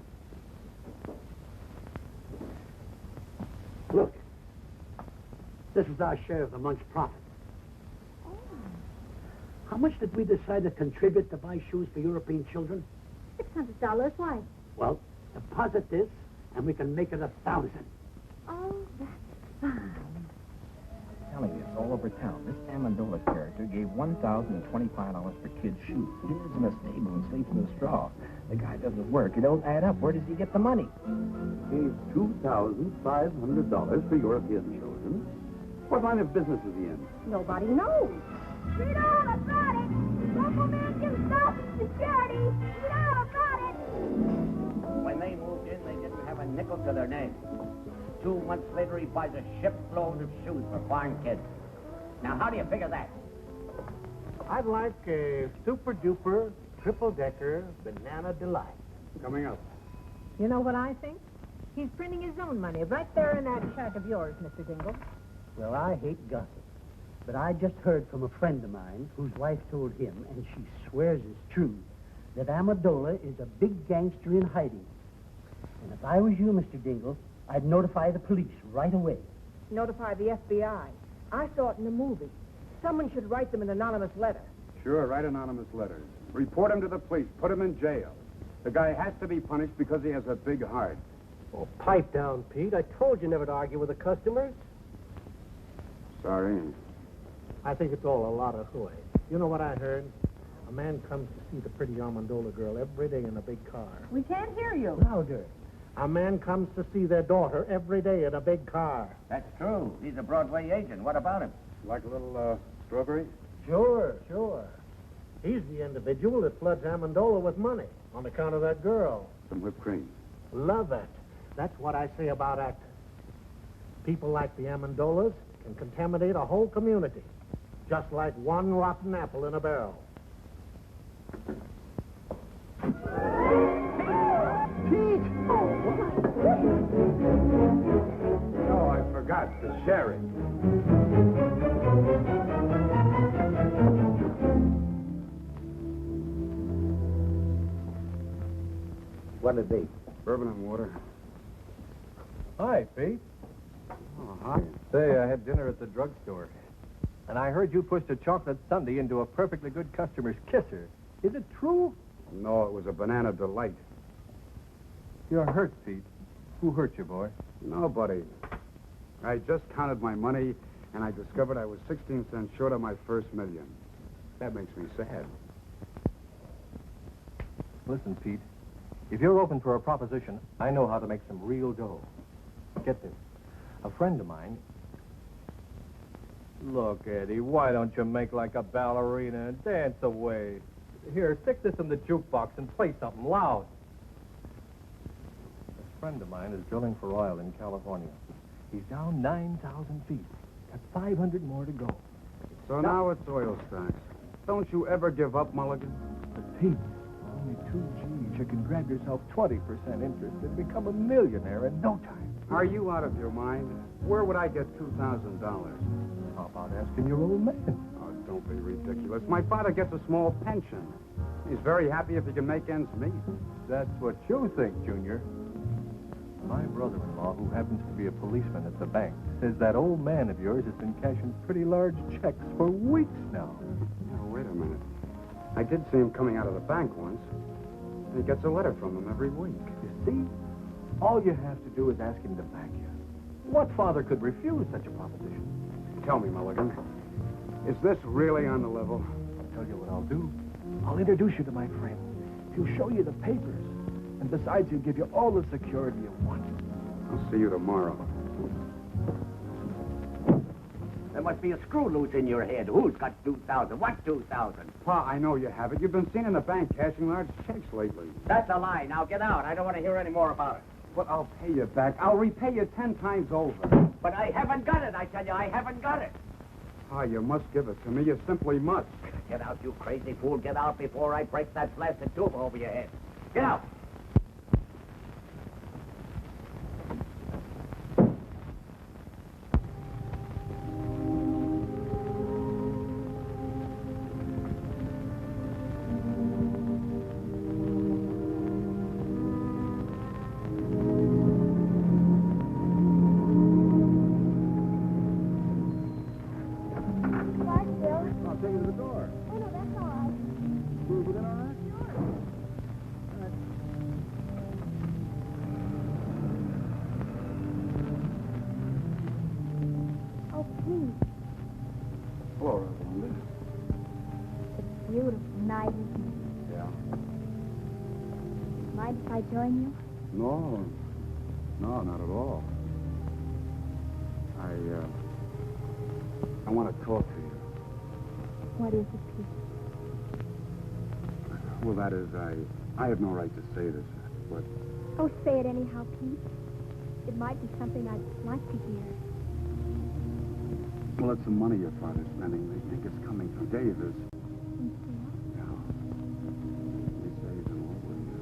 Look. This is our share of the month's profit. Oh. How much did we decide to contribute to buy shoes for European children? $600. Why? Well, deposit this, and we can make it 1,000. Oh, that's fine. I'm telling you, it's all over town. This Amendola character gave $1,025 for kids' shoes. He lives in a stable and sleeps in the straw. The guy doesn't work. It don't add up. Where does he get the money? Gave $2,500 for European children. What line of business is he in? Nobody knows. Read all about it. Local man gives stuff to charity. Read all about it. When they moved in, they didn't have a nickel to their name. 2 months later, he buys a shipload of shoes for farm kids. Now, how do you figure that? I'd like a super-duper, triple-decker banana delight. Coming up. You know what I think? He's printing his own money right there in that shack of yours, Mr. Dingle. Well, I hate gossip. But I just heard from a friend of mine whose wife told him, and she swears it's true, that Amendola is a big gangster in hiding. And if I was you, Mr. Dingle, I'd notify the police right away. Notify the FBI. I saw it in the movie. Someone should write them an anonymous letter. Sure, write anonymous letters. Report him to the police. Put him in jail. The guy has to be punished because he has a big heart. Oh, pipe down, Pete. I told you never to argue with the customers. Sorry. I think it's all a lot of hooey. You know what I heard? A man comes to see the pretty Amendola girl every day in a big car. We can't hear you. Louder. A man comes to see their daughter every day in a big car. That's true. He's a Broadway agent. What about him? Like a little, strawberry? Sure. He's the individual that floods Amendola with money on account of that girl. Some whipped cream. Love it. That's what I say about actors. People like the Amendolas can contaminate a whole community, just like one rotten apple in a barrel. Pete! Oh, I forgot the sherry. What'll it be? Bourbon and water. Hi, Pete. Oh, hi. Say, I had dinner at the drugstore. And I heard you pushed a chocolate sundae into a perfectly good customer's kisser. Is it true? No, it was a banana delight. You're hurt, Pete. Who hurt you, boy? Nobody. I just counted my money, and I discovered I was 16 cents short of my first million. That makes me sad. Listen, Pete. If you're open for a proposition, I know how to make some real dough. Get this. A friend of mine... Look, Eddie, why don't you make like a ballerina and dance away? Here, stick this in the jukebox and play something loud. A friend of mine is drilling for oil in California. He's down 9,000 feet. Got 500 more to go. So now it's oil stocks. Don't you ever give up, Mulligan? But Pete, only 2 G's. You can grab yourself 20% interest and become a millionaire in no time. Are you out of your mind? Where would I get $2,000? How about asking your old man? Oh, don't be ridiculous. My father gets a small pension. He's very happy if he can make ends meet. That's what you think, Junior. My brother-in-law, who happens to be a policeman at the bank, says that old man of yours has been cashing pretty large checks for weeks now. Now, wait a minute. I did see him coming out of the bank once. He gets a letter from him every week. You see? All you have to do is ask him to back you. What father could refuse such a proposition? Tell me, Mulligan, is this really on the level? I'll tell you what I'll do. I'll introduce you to my friend. He'll show you the papers. And besides, he'll give you all the security you want. I'll see you tomorrow. There must be a screw loose in your head. Who's got 2,000? What 2,000? Pa, I know you have it. You've been seen in the bank cashing large checks lately. That's a lie. Now get out. I don't want to hear any more about it. But I'll pay you back. I'll repay you 10 times over. But I haven't got it, I tell you. I haven't got it. Pa, you must give it to me. You simply must. Get out, you crazy fool. Get out before I break that blasted tube over your head. Get out. If I join you? No, not at all. I want to talk to you. What is it, Pete? Well, that is, I have no right to say this, but... Oh, say it anyhow, Pete. It might be something I'd like to hear. Well, it's the money your father's spending. They think it's coming from Davis. Yeah. They say he's in love with you.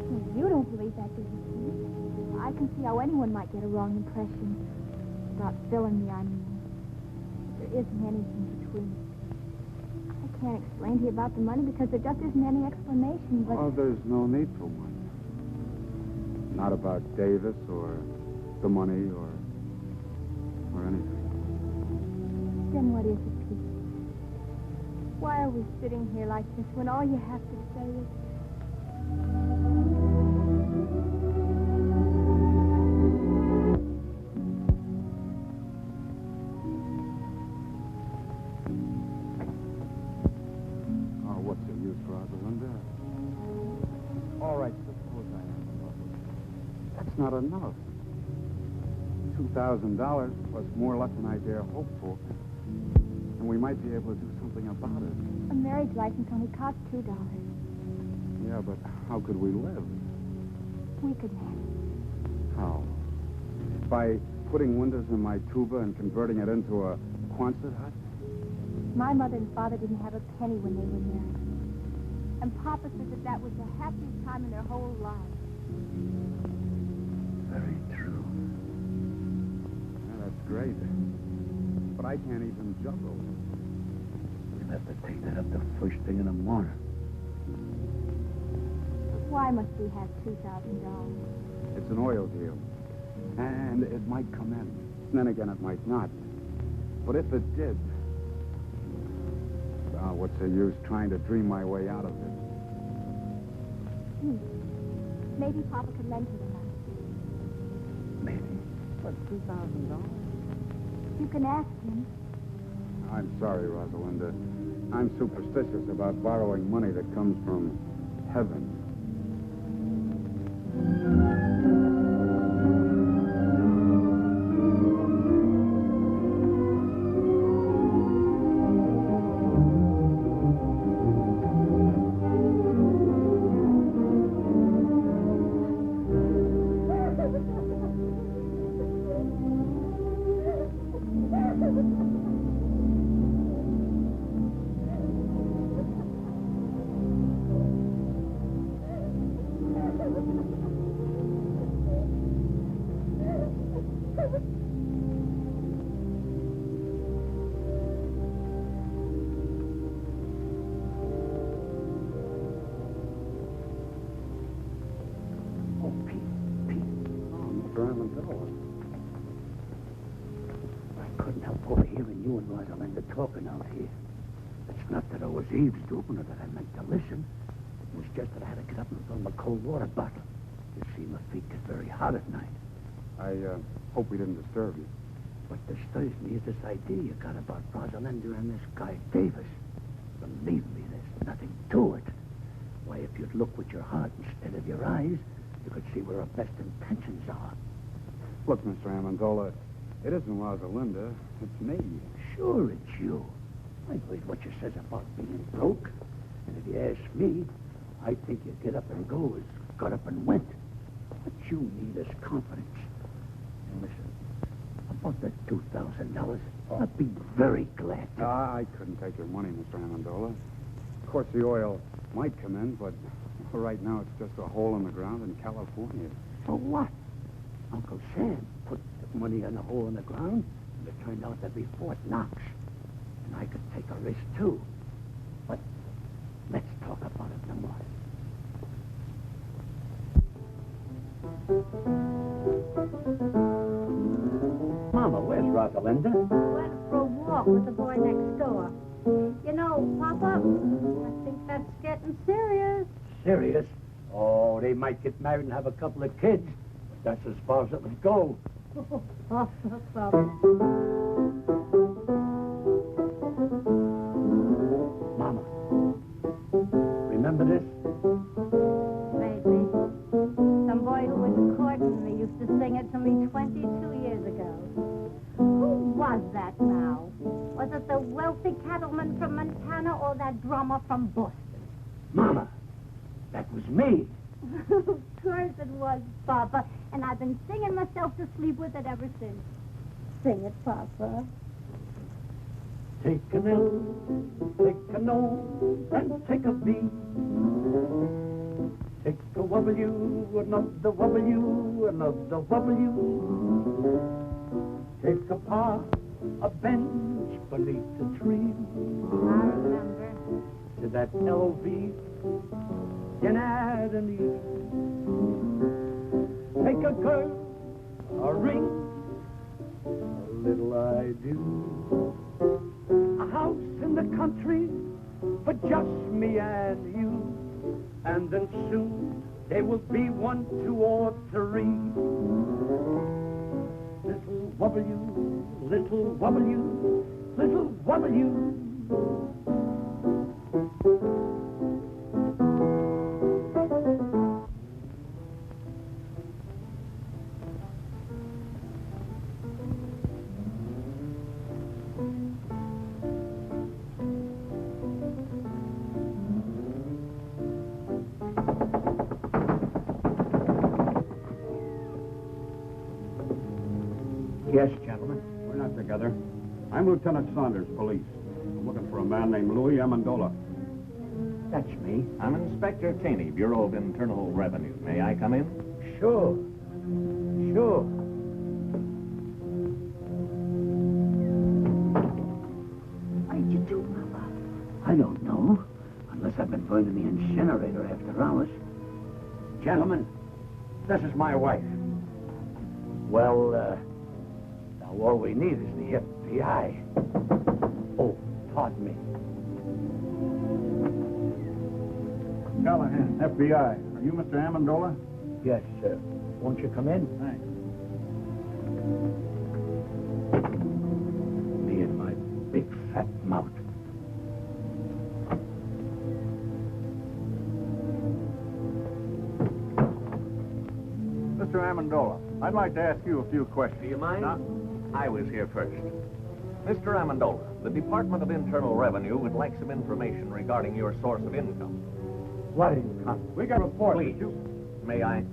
Well, you don't believe that, do you, Pete? I can see how anyone might get a wrong impression about Phil and me, I mean. There isn't anything between. I can't explain to you about the money because there just isn't any explanation, but... Oh, there's no need for one. Not about Davis or the money or anything. Then what is it, Pete? Why are we sitting here like this when all you have to say is... Oh, what's the use, Rosalind? All right, suppose I am in love with you. not enough. $2,000 plus more luck than I dare hope for. And we might be able to do something about it. A marriage license only costs $2. Yeah, but how could we live? We could manage. How? By putting windows in my tuba and converting it into a Quonset hut? My mother and father didn't have a penny when they were married. And Papa said that that was the happiest time in their whole lives. Very true. Yeah, that's great. But I can't even juggle. We'll have to take that up the first thing in the morning. Why must we have $2,000? It's an oil deal. And it might come in. Then again, it might not. But if it did, what's the use trying to dream my way out of it? Maybe Papa could lend you the money. Maybe. But $2,000? You can ask him. I'm sorry, Rosalinda. I'm superstitious about borrowing money that comes from heaven. I couldn't help overhearing you and Rosalinda talking out here. It's not that I was eavesdropping or that I meant to listen. It was just that I had to get up and fill my cold water bottle. You see, my feet get very hot at night. I hope we didn't disturb you. What disturbs me is this idea you got about Rosalinda and this guy Davis. Believe me, there's nothing to it. Why, if you'd look with your heart instead of your eyes, you could see where our best intentions are. Look, Mr. Amendola, it isn't Rosalinda. It's me. Sure, it's you. I heard what you says about being broke. And if you ask me, I think you get up and go as got up and went. What you need is confidence. And listen, about that $2,000, I'd be very glad to. I couldn't take your money, Mr. Amendola. Of course, the oil might come in, but for right now, it's just a hole in the ground in California. For what? Uncle Sam put the money in a hole in the ground, and it turned out to be Fort Knox. And I could take a risk, too. But let's talk about it in the morning. Mama, where's Rosalinda? Went for a walk with the boy next door. You know, Papa, I think that's getting serious. Serious? Oh, they might get married and have a couple of kids. But that's as far as it would go. Oh, Papa. Mama, remember this? Maybe. Some boy who was courting me used to sing it to me 22 years ago. Who was that now? Was it the wealthy cattleman from Montana or that drummer from Boston? Mama, that was me. Of course it was, Papa. And I've been singing myself to sleep with it ever since. Sing it, Papa. Take an L, take an O, and take a B. Take a W, another W, another W. Take a par, a bench beneath the tree. I remember. To that LV, you add an E. Take a girl, a ring, a little I do. A house in the country for just me and you. And then soon there will be 1, 2, or 3. Little W, little W, little W. Yes, gentlemen. We're not together. I'm Lieutenant Saunders, police. I'm looking for a man named Louie Amendola. That's me. I'm Inspector Taney, Bureau of Internal Revenue. May I come in? Sure. Sure. What did you do, Papa? I don't know. Unless I've been burned in the incinerator after hours. Gentlemen, this is my wife. Well, now all we need is the FBI. Oh, pardon me. Callahan, FBI. Are you Mr. Amendola? Yes, sir. Won't you come in? Thanks. Me and my big fat mouth. Mr. Amendola, I'd like to ask you a few questions. Do you mind? I was here first. Mr. Amendola, the Department of Internal Revenue would like some information regarding your source of income. What income? We got a report. Please. May I?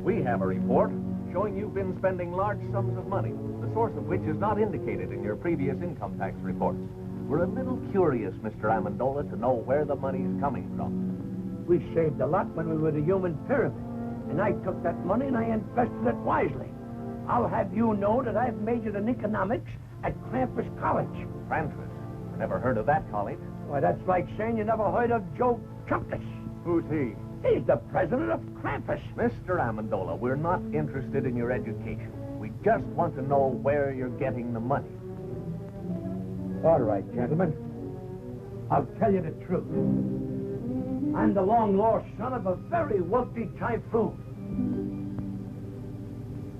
We have a report showing you've been spending large sums of money, the source of which is not indicated in your previous income tax reports. We're a little curious, Mr. Amendola, to know where the money's coming from. We saved a lot when we were the human pyramid. And I took that money and I invested it wisely. I'll have you know that I've majored in economics at Krampus College. Krampus? I never heard of that college. Why, that's like saying you never heard of Joe Chumpus. Who's he? He's the president of Krampus. Mr. Amendola, we're not interested in your education. We just want to know where you're getting the money. All right, gentlemen. I'll tell you the truth. I'm the long-lost son of a very wealthy typhoon.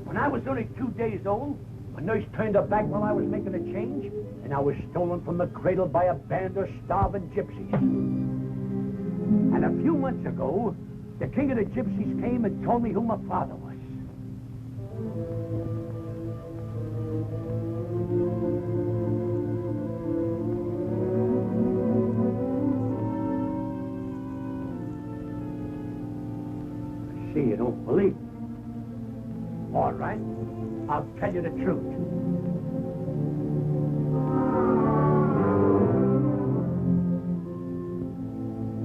When I was only 2 days old, my nurse turned her back while I was making a change, and I was stolen from the cradle by a band of starving gypsies. And a few months ago, the king of the gypsies came and told me who my father was. See, you don't believe me. All right, I'll tell you the truth.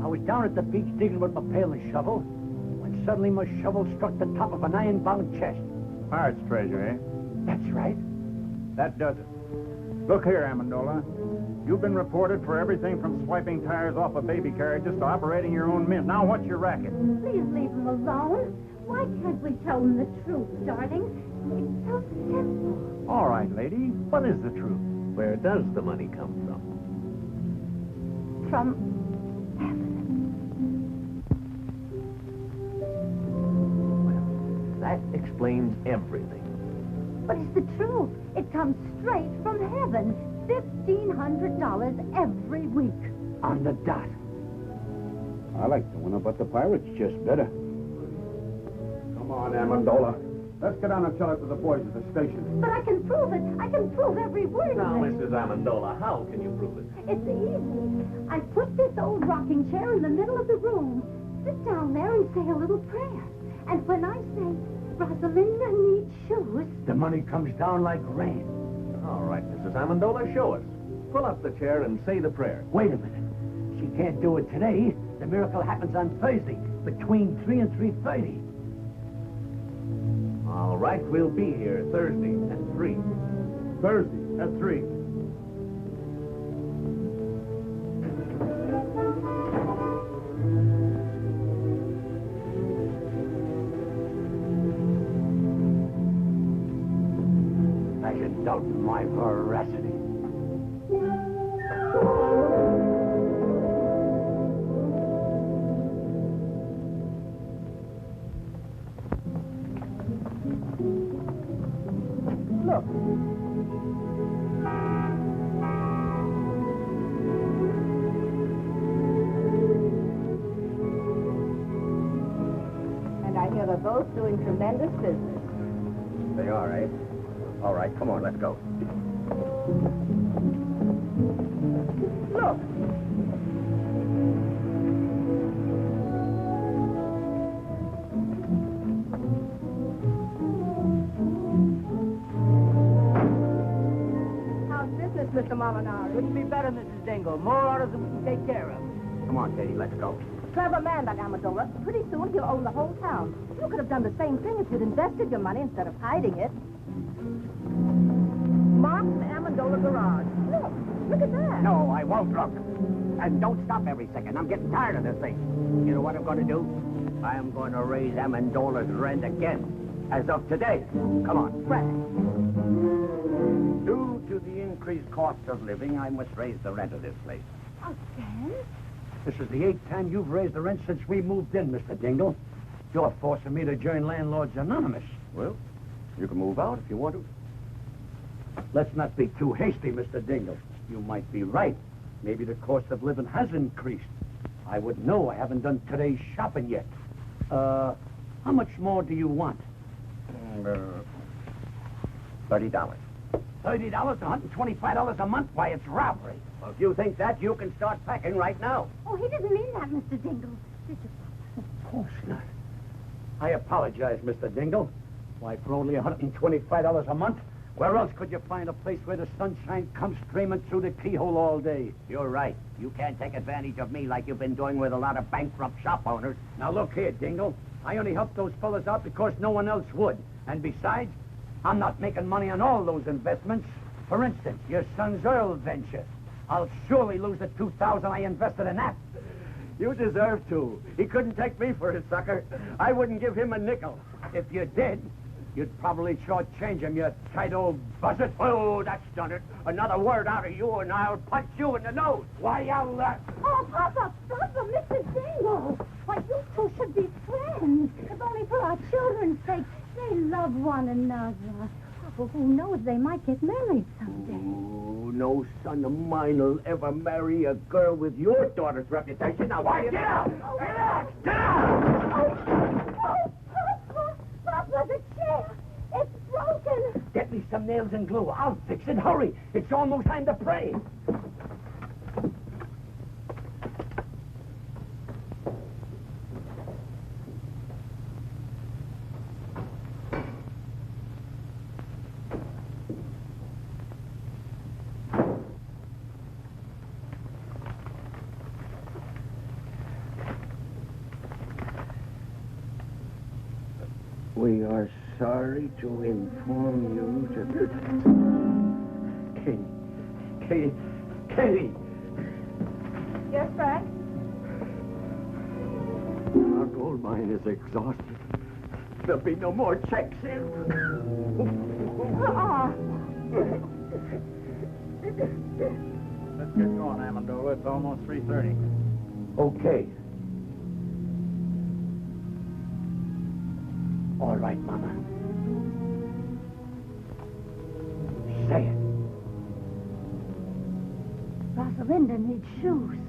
I was down at the beach digging with my pail and shovel when suddenly my shovel struck the top of an iron-bound chest. Pirate's treasure, eh? That's right. That does it. Look here, Amendola. You've been reported for everything from swiping tires off of baby carriages to operating your own mint. Now, what's your racket? Please leave him alone. Why can't we tell him the truth, darling? It's so simple. All right, lady. What is the truth? Where does the money come from? From That explains everything. But it's the truth. It comes straight from heaven. $1,500 every week. On the dot. I like the one about the pirates just better. Come on, Amendola. Let's get down and tell it to the boys at the station. But I can prove it. I can prove every word Now, of it. Mrs. Amendola, how can you prove it? It's easy. I put this old rocking chair in the middle of the room. Sit down there and say a little prayer. And when I say, Rosalinda needs shoes, The money comes down like rain. All right, Mrs. Amendola, show us. Pull up the chair and say the prayer. Wait a minute. She can't do it today. The miracle happens on Thursday, between 3 and 3:30. All right, we'll be here Thursday at 3. Thursday at 3. I should doubt my veracity. Look. And I hear they're both doing tremendous business. They are, eh? All right, come on, let's go. Look. a mile an hour. Couldn't be better, Mrs. Dingle. More orders than we can take care of. Come on, Katie, let's go. Clever man, that Amendola. Pretty soon he'll own the whole town. You could have done the same thing if you'd invested your money instead of hiding it. Mark's Amendola garage. Look at that. No, I won't look. And don't stop every second. I'm getting tired of this thing. You know what I'm going to do? I am going to raise Amendola's rent again. As of today. Come on. Frank. Due to the increased cost of living, I must raise the rent of this place. Again? This is the 8th time you've raised the rent since we moved in, Mr. Dingle. You're forcing me to join Landlords Anonymous. Well, you can move out if you want to. Let's not be too hasty, Mr. Dingle. You might be right. Maybe the cost of living has increased. I wouldn't know. I haven't done today's shopping yet. How much more do you want? $30. $30, $125 a month? Why, it's robbery. Well, if you think that, you can start packing right now. Oh, he didn't mean that, Mr. Dingle. Of course not. I apologize, Mr. Dingle. Why, for only $125 a month, where else could you find a place where the sunshine comes streaming through the keyhole all day? You're right. You can't take advantage of me like you've been doing with a lot of bankrupt shop owners. Now, look here, Dingle. I only helped those fellas out because no one else would. And besides, I'm not making money on all those investments. For instance, your son's oil venture. I'll surely lose the $2,000 I invested in that. You deserve to. He couldn't take me for a sucker. I wouldn't give him a nickel. If you did, you'd probably shortchange him, you tight old buzzard. Oh, that's done it. Another word out of you, and I'll punch you in the nose. Why, I'll... Oh, Papa, Mr. Dingle. Why, you two should be friends. If only for our children's sake. They love one another. Oh, who knows, they might get married someday. Oh, no son of mine will ever marry a girl with your daughter's reputation. Now, why, get out! Get out! Get out! Papa, the chair. It's broken. Get me some nails and glue. I'll fix it. Hurry. It's almost time to pray. We are sorry to inform you that... Katie! Yes, Frank? Our gold mine is exhausted. There'll be no more checks in. Let's get going, Amendola. It's almost 3:30. Okay. All right, Mama. Say it. Rosalinda needs shoes.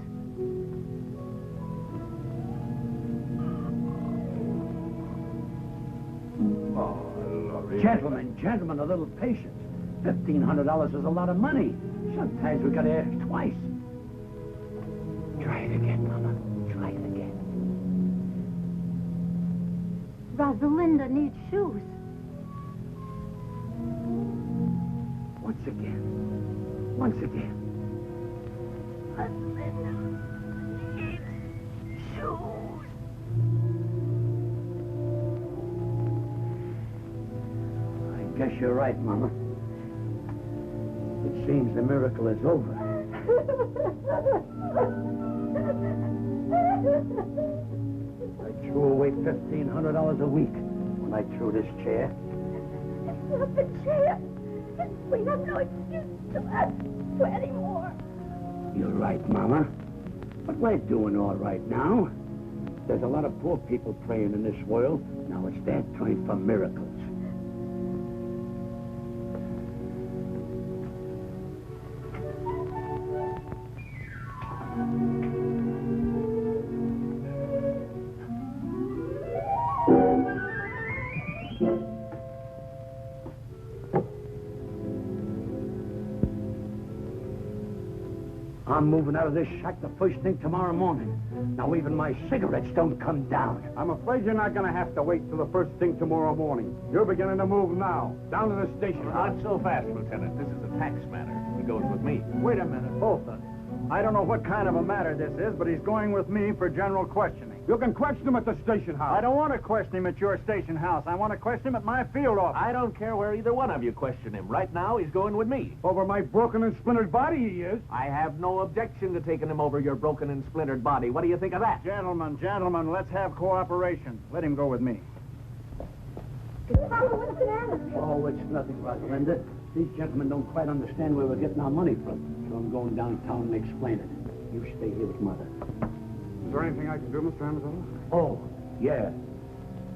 Oh, Laurie. Gentlemen, a little patience. $1,500 is a lot of money. Sometimes we gotta ask twice. Try it again, Mama. Try it again. Rosalinda needs shoes. Once again. Rosalinda needs shoes. I guess you're right, Mama. It seems the miracle is over. I threw away $1,500 a week when I threw this chair. It's not the chair. We have no excuse to ask for any more. You're right, Mama. But we're doing all right now. There's a lot of poor people praying in this world. Now it's their turn for miracles. I'm moving out of this shack the first thing tomorrow morning. Now even my cigarettes don't come down. I'm afraid you're not going to have to wait till the first thing tomorrow morning. You're beginning to move now. Down to the station. Not so fast, Lieutenant. This is a tax matter. goes with me. Wait a minute, both of you. I don't know what kind of a matter this is, but he's going with me for general questioning. You can question him at the station house. I don't want to question him at your station house. I want to question him at my field office. I don't care where either one of you question him. Right now, he's going with me. Over my broken and splintered body, he is. I have no objection to taking him over your broken and splintered body. What do you think of that? Gentlemen, let's have cooperation. Let him go with me. Oh, it's nothing, Rosalinda. These gentlemen don't quite understand where we're getting our money from. So I'm going downtown and explain it. You stay here with Mother. Is there anything I can do, Mr. Amendola? Oh, yeah.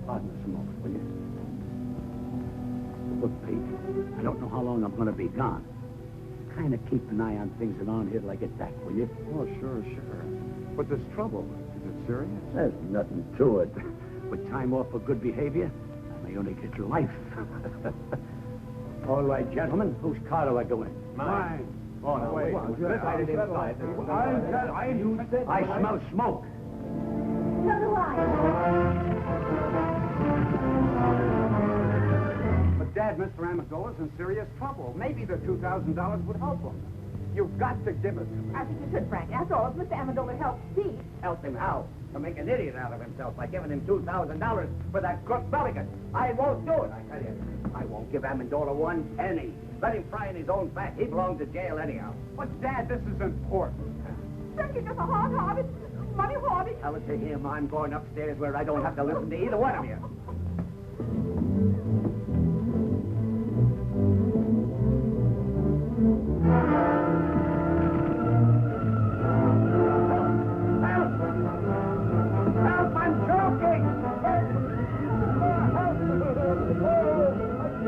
Pardon us a moment, will you? Look, Pete, I don't know how long I'm going to be gone. Kind of keep an eye on things around here till I get back, will you? Oh, sure. But this trouble, is it serious? There's nothing to it. With time off for good behavior, I may only get life. All right, gentlemen, whose car do I go in? Mine. Oh, no, wait. I smell smoke. So do I. But, Dad, Mr. Amendola's in serious trouble. Maybe the $2,000 would help him. You've got to give it to me. I think you should, Frank. After all, if Mr. Amendola helps Pete. Help him how? To make an idiot out of himself by giving him $2,000 for that crook Belligan. I won't do it, I tell you. I won't give Amendola one penny. Let him fry in his own fat. He belongs to jail anyhow. But, Dad, this is important. Frank, you're just a hard-hearted, money-hoarding. Tell it to him. I'm going upstairs where I don't have to listen to either one of you. Help! I'm choking!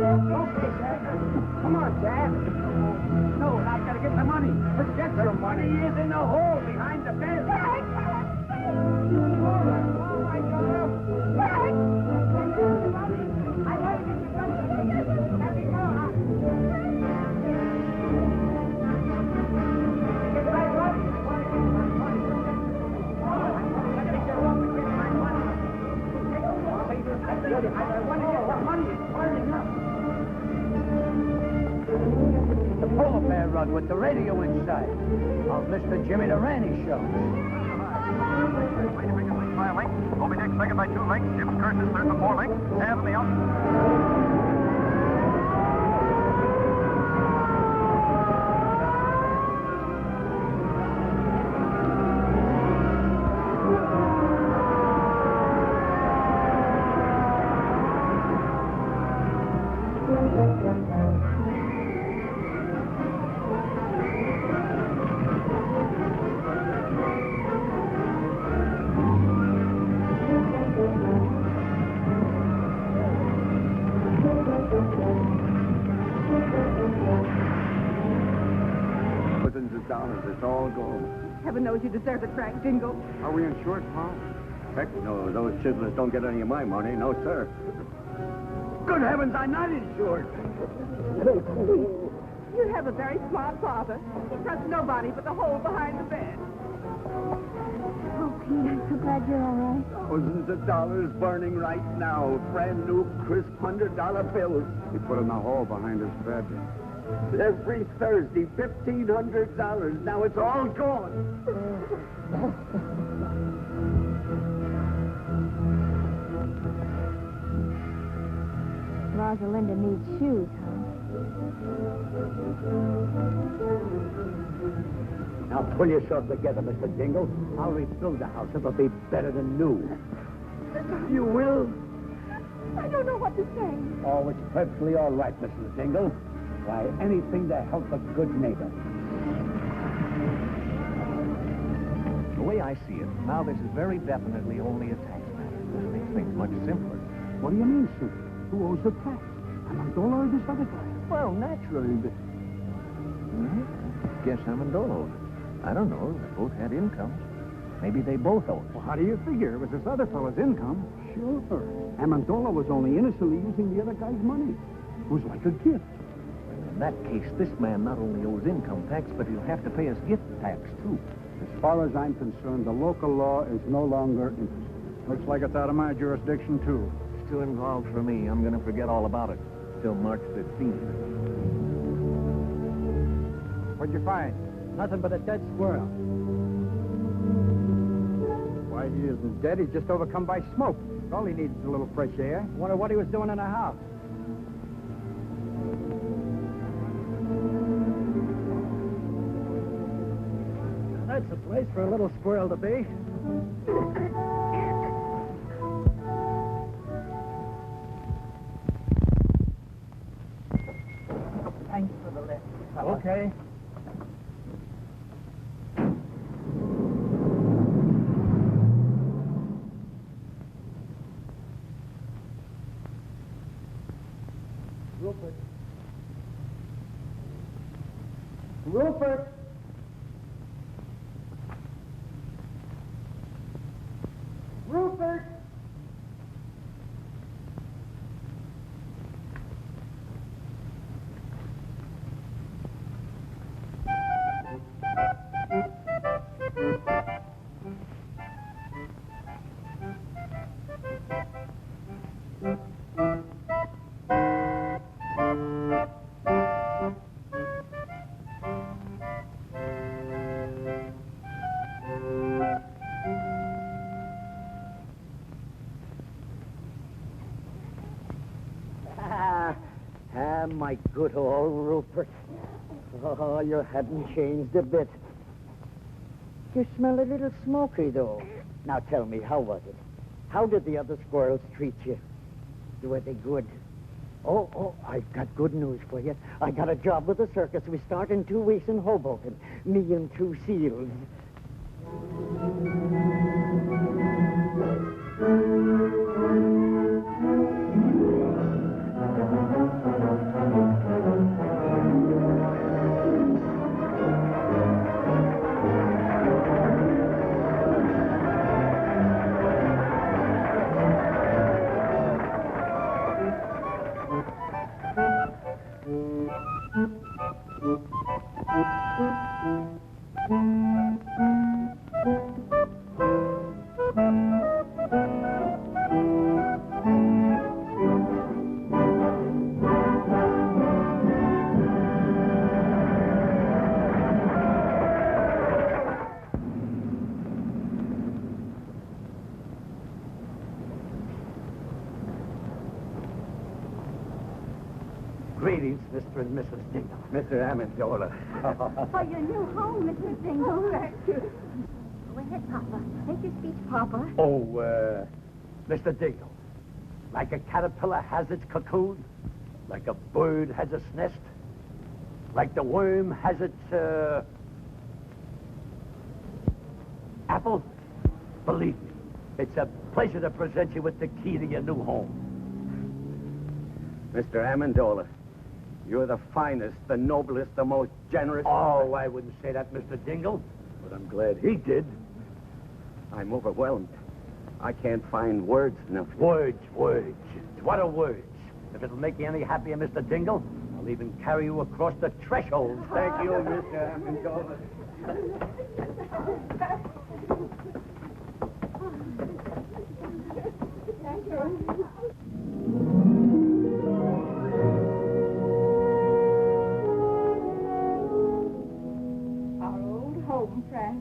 Okay, Dad. Come on, Dad. No, I gotta get the money. Forget the money is in the hole behind the bed. The polar bear rug with the radio inside. Of Mr. Jimmy Durante show. By a length. Moby Dick second by 2 lengths. Jim Curtis third by 4 lengths. Head of the out. It's all gone. Heaven knows you deserve it, Frank Dingle. Are we insured, Pa? Heck no, those chiselers don't get any of my money. No, sir. Good heavens, I'm not insured. You have a very smart father. He trusts nobody but the hole behind the bed. Oh, Pete, I'm so glad you're all right. Thousands of dollars burning right now. Brand new, crisp $100 bills. He put in the hole behind his bed. Every Thursday, $1,500. Now it's all gone. Rosalinda needs shoes, huh? Now pull yourself together, Mr. Dingle. I'll rebuild the house. It'll be better than new. You will? I don't know what to say. Oh, it's perfectly all right, Mr. Dingle. Why, anything to help a good neighbor. The way I see it, now this is very definitely only a tax matter. This makes things much simpler. What do you mean, sir? Who owes the tax? Amendola or this other guy? Well, naturally, but... Well, I guess Amendola owes it. I don't know. They both had incomes. Maybe they both owe it. Well, how do you figure? It was this other fellow's income. Sure. Amendola was only innocently using the other guy's money. It was like a gift. In that case, this man not only owes income tax, but he'll have to pay his gift tax, too. As far as I'm concerned, the local law is no longer interested. Looks like it's out of my jurisdiction, too. Still involved for me. I'm going to forget all about it till March 15th. What'd you find? Nothing but a dead squirrel. Why, he isn't dead. He's just overcome by smoke. All he needs is a little fresh air. Wonder what he was doing in the house. That's the place for a little squirrel to be. Thanks for the lift. Okay. Rupert. Rupert! Rupert! My good old Rupert. Oh, you haven't changed a bit. You smell a little smoky, though. Now tell me, how was it? How did the other squirrels treat you? Were they good? Oh, I've got good news for you. I got a job with the circus. We start in 2 weeks in Hoboken. Me and 2 seals. Greetings, Mr. and Mrs. Dingle. Mr. Amendola. For your new home, Mr. Dingle. Go ahead, Papa. Make your speech, Papa. Oh, Mr. Dingle, like a caterpillar has its cocoon, like a bird has its nest, like the worm has its, apple, believe me, it's a pleasure to present you with the key to your new home. Mr. Amendola, you're the finest, the noblest, the most generous... Oh, I wouldn't say that, Mr. Dingle, but I'm glad he did. I'm overwhelmed. I can't find words enough. Words. What are words? If it'll make you any happier, Mr. Dingle, I'll even carry you across the threshold. Thank you, Mr. Amendola. Our old home, Frank.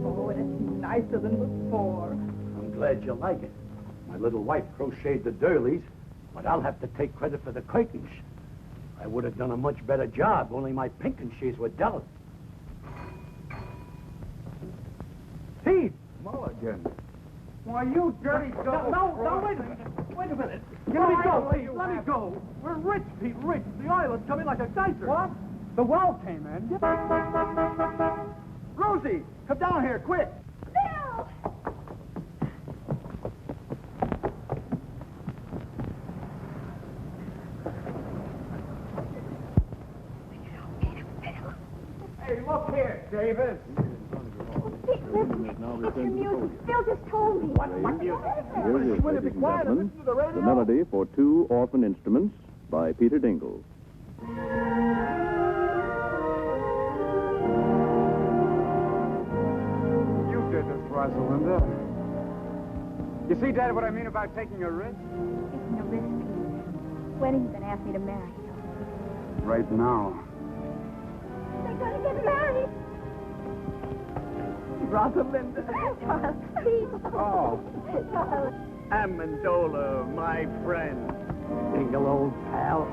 Oh, and it's nicer than before. I'm glad you like it. My little wife crocheted the doilies, but I'll have to take credit for the curtains. I would have done a much better job, only my pinking sheets were dull. Pete! Mulligan. Why, you dirty double... No, wait a minute. Wait a minute. Let me go, please. Let me go. We're rich, Pete, rich. The island's coming like a geyser. What? The well came in. Rosie, come down here, quick. Bill! Hey, look here, Davis. Pete, listen. It's your music. Bill just told me. What music? Here it is, ladies and gentlemen, the melody for 2 orphan instruments by Peter Dingle. You did this, Rosalinda. You see, Dad, what I mean about taking a risk? Taking a risk, Pete. When are you going to ask me to marry you? Right now. They're going to get married. Rosalinda. Charles, please. Oh. Charles. Amendola, my friend. Dingle, old pal.